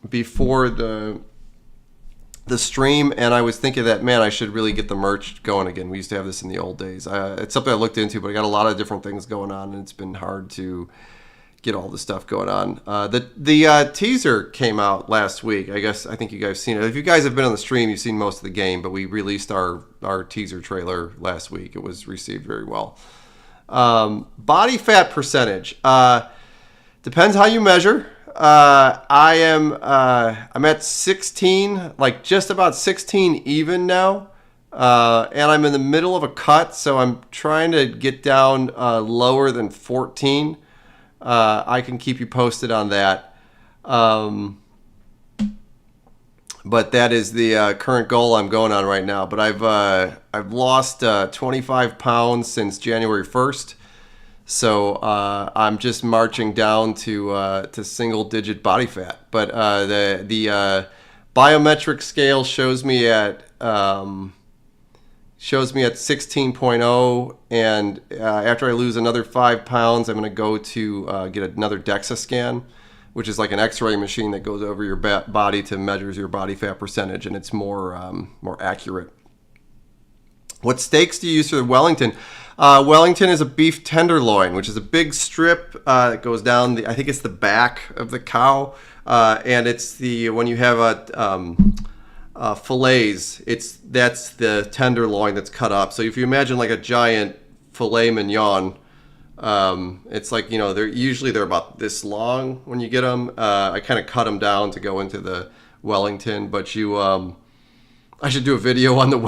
before the stream, and I was thinking that, man, I should really get the merch going again. We used to have this in the old days. It's something I looked into, but I got a lot of different things going on, and it's been hard to get all the stuff going on. The teaser came out last week. I think you guys seen it. If you guys have been on the stream, you've seen most of the game, but we released our teaser trailer last week. It was received very well. Body fat percentage. Depends how you measure. I'm at 16, like just about 16 even now. And I'm in the middle of a cut, so I'm trying to get down lower than 14. I can keep you posted on that. But that is the current goal I'm going on right now. But I've lost 25 pounds since January 1st. So I'm just marching down to single-digit body fat. But the biometric scale shows me at 16.0, and after I lose another 5 pounds, I'm going to go to get another DEXA scan, which is like an X-ray machine that goes over your body to measures your body fat percentage, and it's more accurate. What steaks do you use for the Wellington? Wellington is a beef tenderloin, which is a big strip that goes down I think it's the back of the cow, and it's when you have fillets, that's the tenderloin that's cut up. So if you imagine like a giant filet mignon, it's like, they're about this long when you get them. I kind of cut them down to go into the Wellington, but I should do a video on the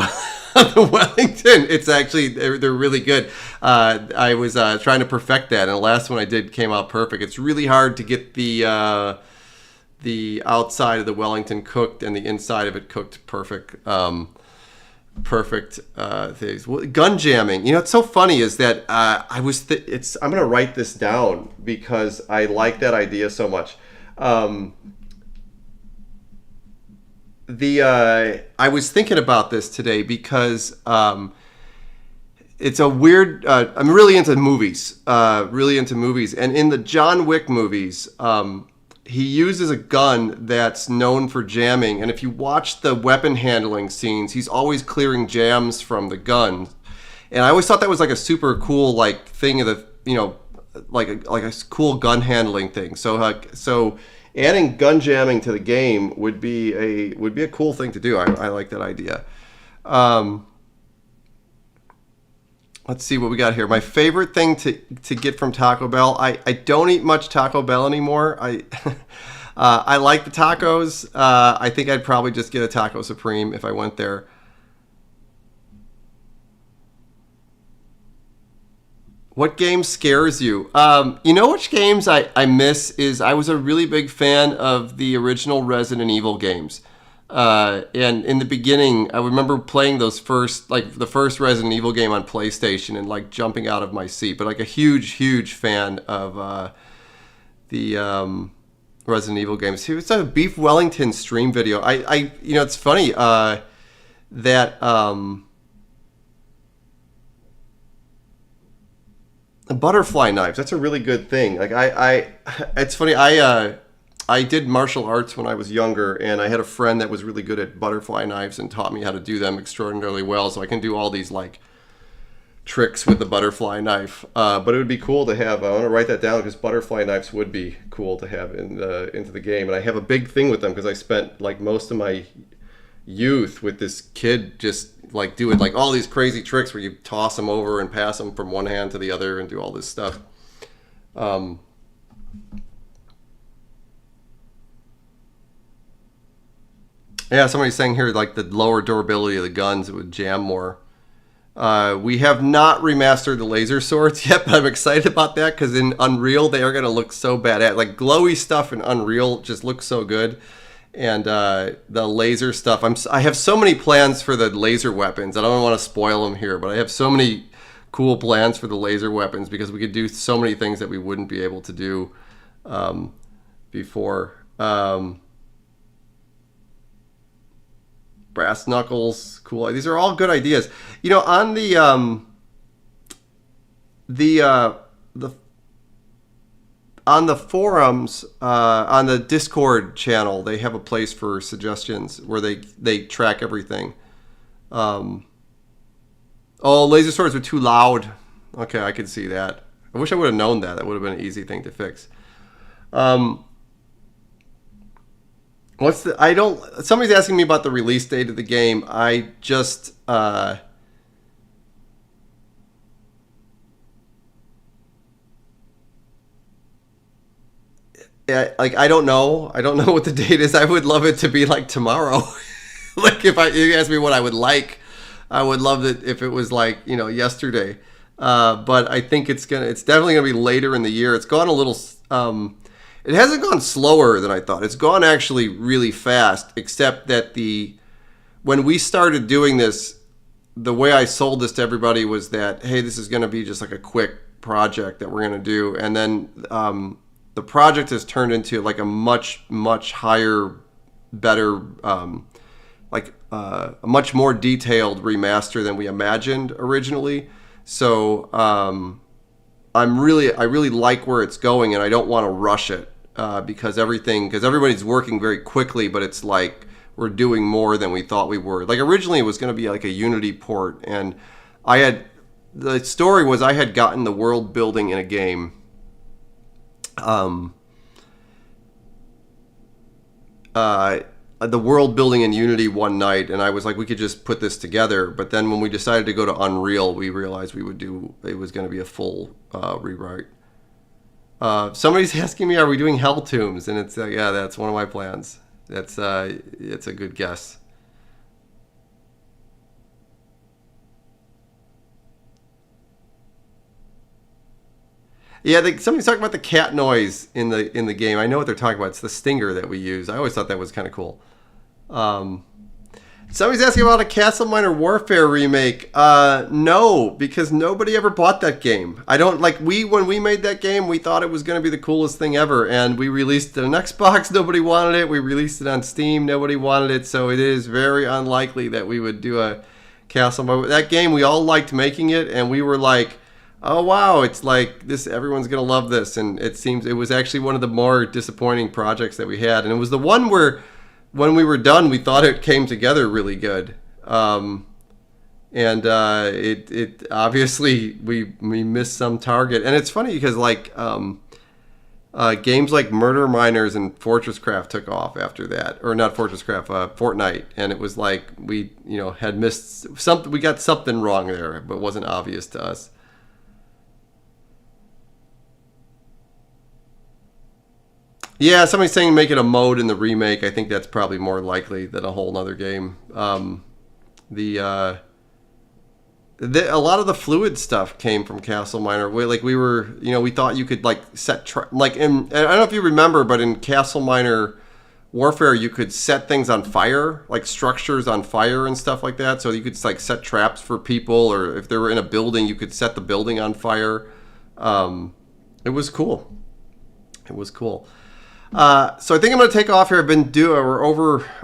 the Wellington. It's actually they're really good. I was trying to perfect that, and the last one I did came out perfect. It's really hard to get the outside of the Wellington cooked and the inside of it cooked perfect. Perfect things. Well, gun jamming. You know, it's so funny is that I'm gonna write this down because I like that idea so much. I was thinking about this today because it's a weird. I'm really into movies. And in the John Wick movies, he uses a gun that's known for jamming. And if you watch the weapon handling scenes, he's always clearing jams from the gun. And I always thought that was like a super cool like thing of the like a cool gun handling thing. So adding gun jamming to the game would be a cool thing to do. I like that idea. Let's see what we got here. My favorite thing to get from Taco Bell. I don't eat much Taco Bell anymore. I like the tacos. I think I'd probably just get a Taco Supreme if I went there. What game scares you? You know which games I miss is I was a really big fan of the original Resident Evil games. And in the beginning, I remember playing the first Resident Evil game on PlayStation and like jumping out of my seat. But like a huge fan of the Resident Evil games. It's a Beef Wellington stream video. It's funny that butterfly knives. That's a really good thing. Like it's funny. I did martial arts when I was younger, and I had a friend that was really good at butterfly knives and taught me how to do them extraordinarily well. So I can do all these like tricks with the butterfly knife. But it would be cool to have. I want to write that down because butterfly knives would be cool to have into the game. And I have a big thing with them because I spent like most of my youth with this kid just like doing like all these crazy tricks where you toss them over and pass them from one hand to the other and do all this stuff. Yeah, somebody's saying here like the lower durability of the guns, it would jam more. We have not remastered the laser swords yet, but I'm excited about that because in Unreal they are going to look so bad. Like glowy stuff in Unreal just looks so good. And the laser stuff, I have so many plans for the laser weapons. I don't want to spoil them here, but I have so many cool plans for the laser weapons because we could do so many things that we wouldn't be able to do before. Brass knuckles, cool. These are all good ideas. You know, on the on the forums, on the Discord channel, they have a place for suggestions where they track everything. Oh, laser swords are too loud. Okay, I can see that. I wish I would have known that. That would have been an easy thing to fix. Somebody's asking me about the release date of the game. I just I don't know. I don't know what the date is. I would love it to be like tomorrow. Like if you ask me what I would like, I would love it if it was like, yesterday. But I think it's definitely gonna be later in the year. It's gone a little it hasn't gone slower than I thought. It's gone actually really fast, except that when we started doing this, the way I sold this to everybody was that, hey, this is going to be just like a quick project that we're going to do. And then the project has turned into like a much, much higher, better, a much more detailed remaster than we imagined originally. So I really like where it's going, and I don't want to rush it because everybody's working very quickly, but it's like we're doing more than we thought we were. Like originally it was going to be like a Unity port, and the story was I had gotten the world building in a game. The world building in Unity one night, and I was like, we could just put this together. But then when we decided to go to Unreal, we realized it was going to be a full rewrite. Somebody's asking me, are we doing Hell Tombs? And it's yeah, that's one of my plans. It's a good guess. Yeah, somebody's talking about the cat noise in the game. I know what they're talking about. It's the stinger that we use. I always thought that was kind of cool. Somebody's asking about a CastleMiner Warfare remake. No, because nobody ever bought that game. I don't like when we made that game, we thought it was going to be the coolest thing ever, and we released it on Xbox. Nobody wanted it. We released it on Steam. Nobody wanted it. So it is very unlikely that we would do a CastleMiner. That game, we all liked making it, and we were like, oh wow, it's like this. Everyone's gonna love this, and it was actually one of the more disappointing projects that we had, and it was the one where, when we were done, we thought it came together really good, and it obviously we missed some target. And it's funny because like games like Murder Miners and Fortress Craft took off after that, or not Fortress Craft, Fortnite, and it was like we had missed something. We got something wrong there, but it wasn't obvious to us. Yeah, somebody's saying make it a mode in the remake. I think that's probably more likely than a whole nother game. A lot of the fluid stuff came from CastleMiner. We thought you could like set I don't know if you remember, but in CastleMiner Warfare, you could set things on fire, like structures on fire and stuff like that. So you could like set traps for people, or if they were in a building, you could set the building on fire. It was cool. It was cool. So I think I'm going to take off here. We're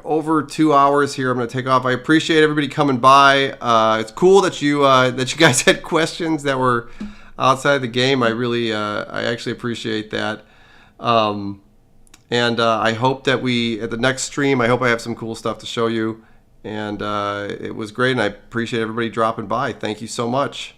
over 2 hours here. I'm going to take off. I appreciate everybody coming by. It's cool that you guys had questions that were outside the game. I actually appreciate that. And I hope that at the next stream, I hope I have some cool stuff to show you. And it was great, and I appreciate everybody dropping by. Thank you so much.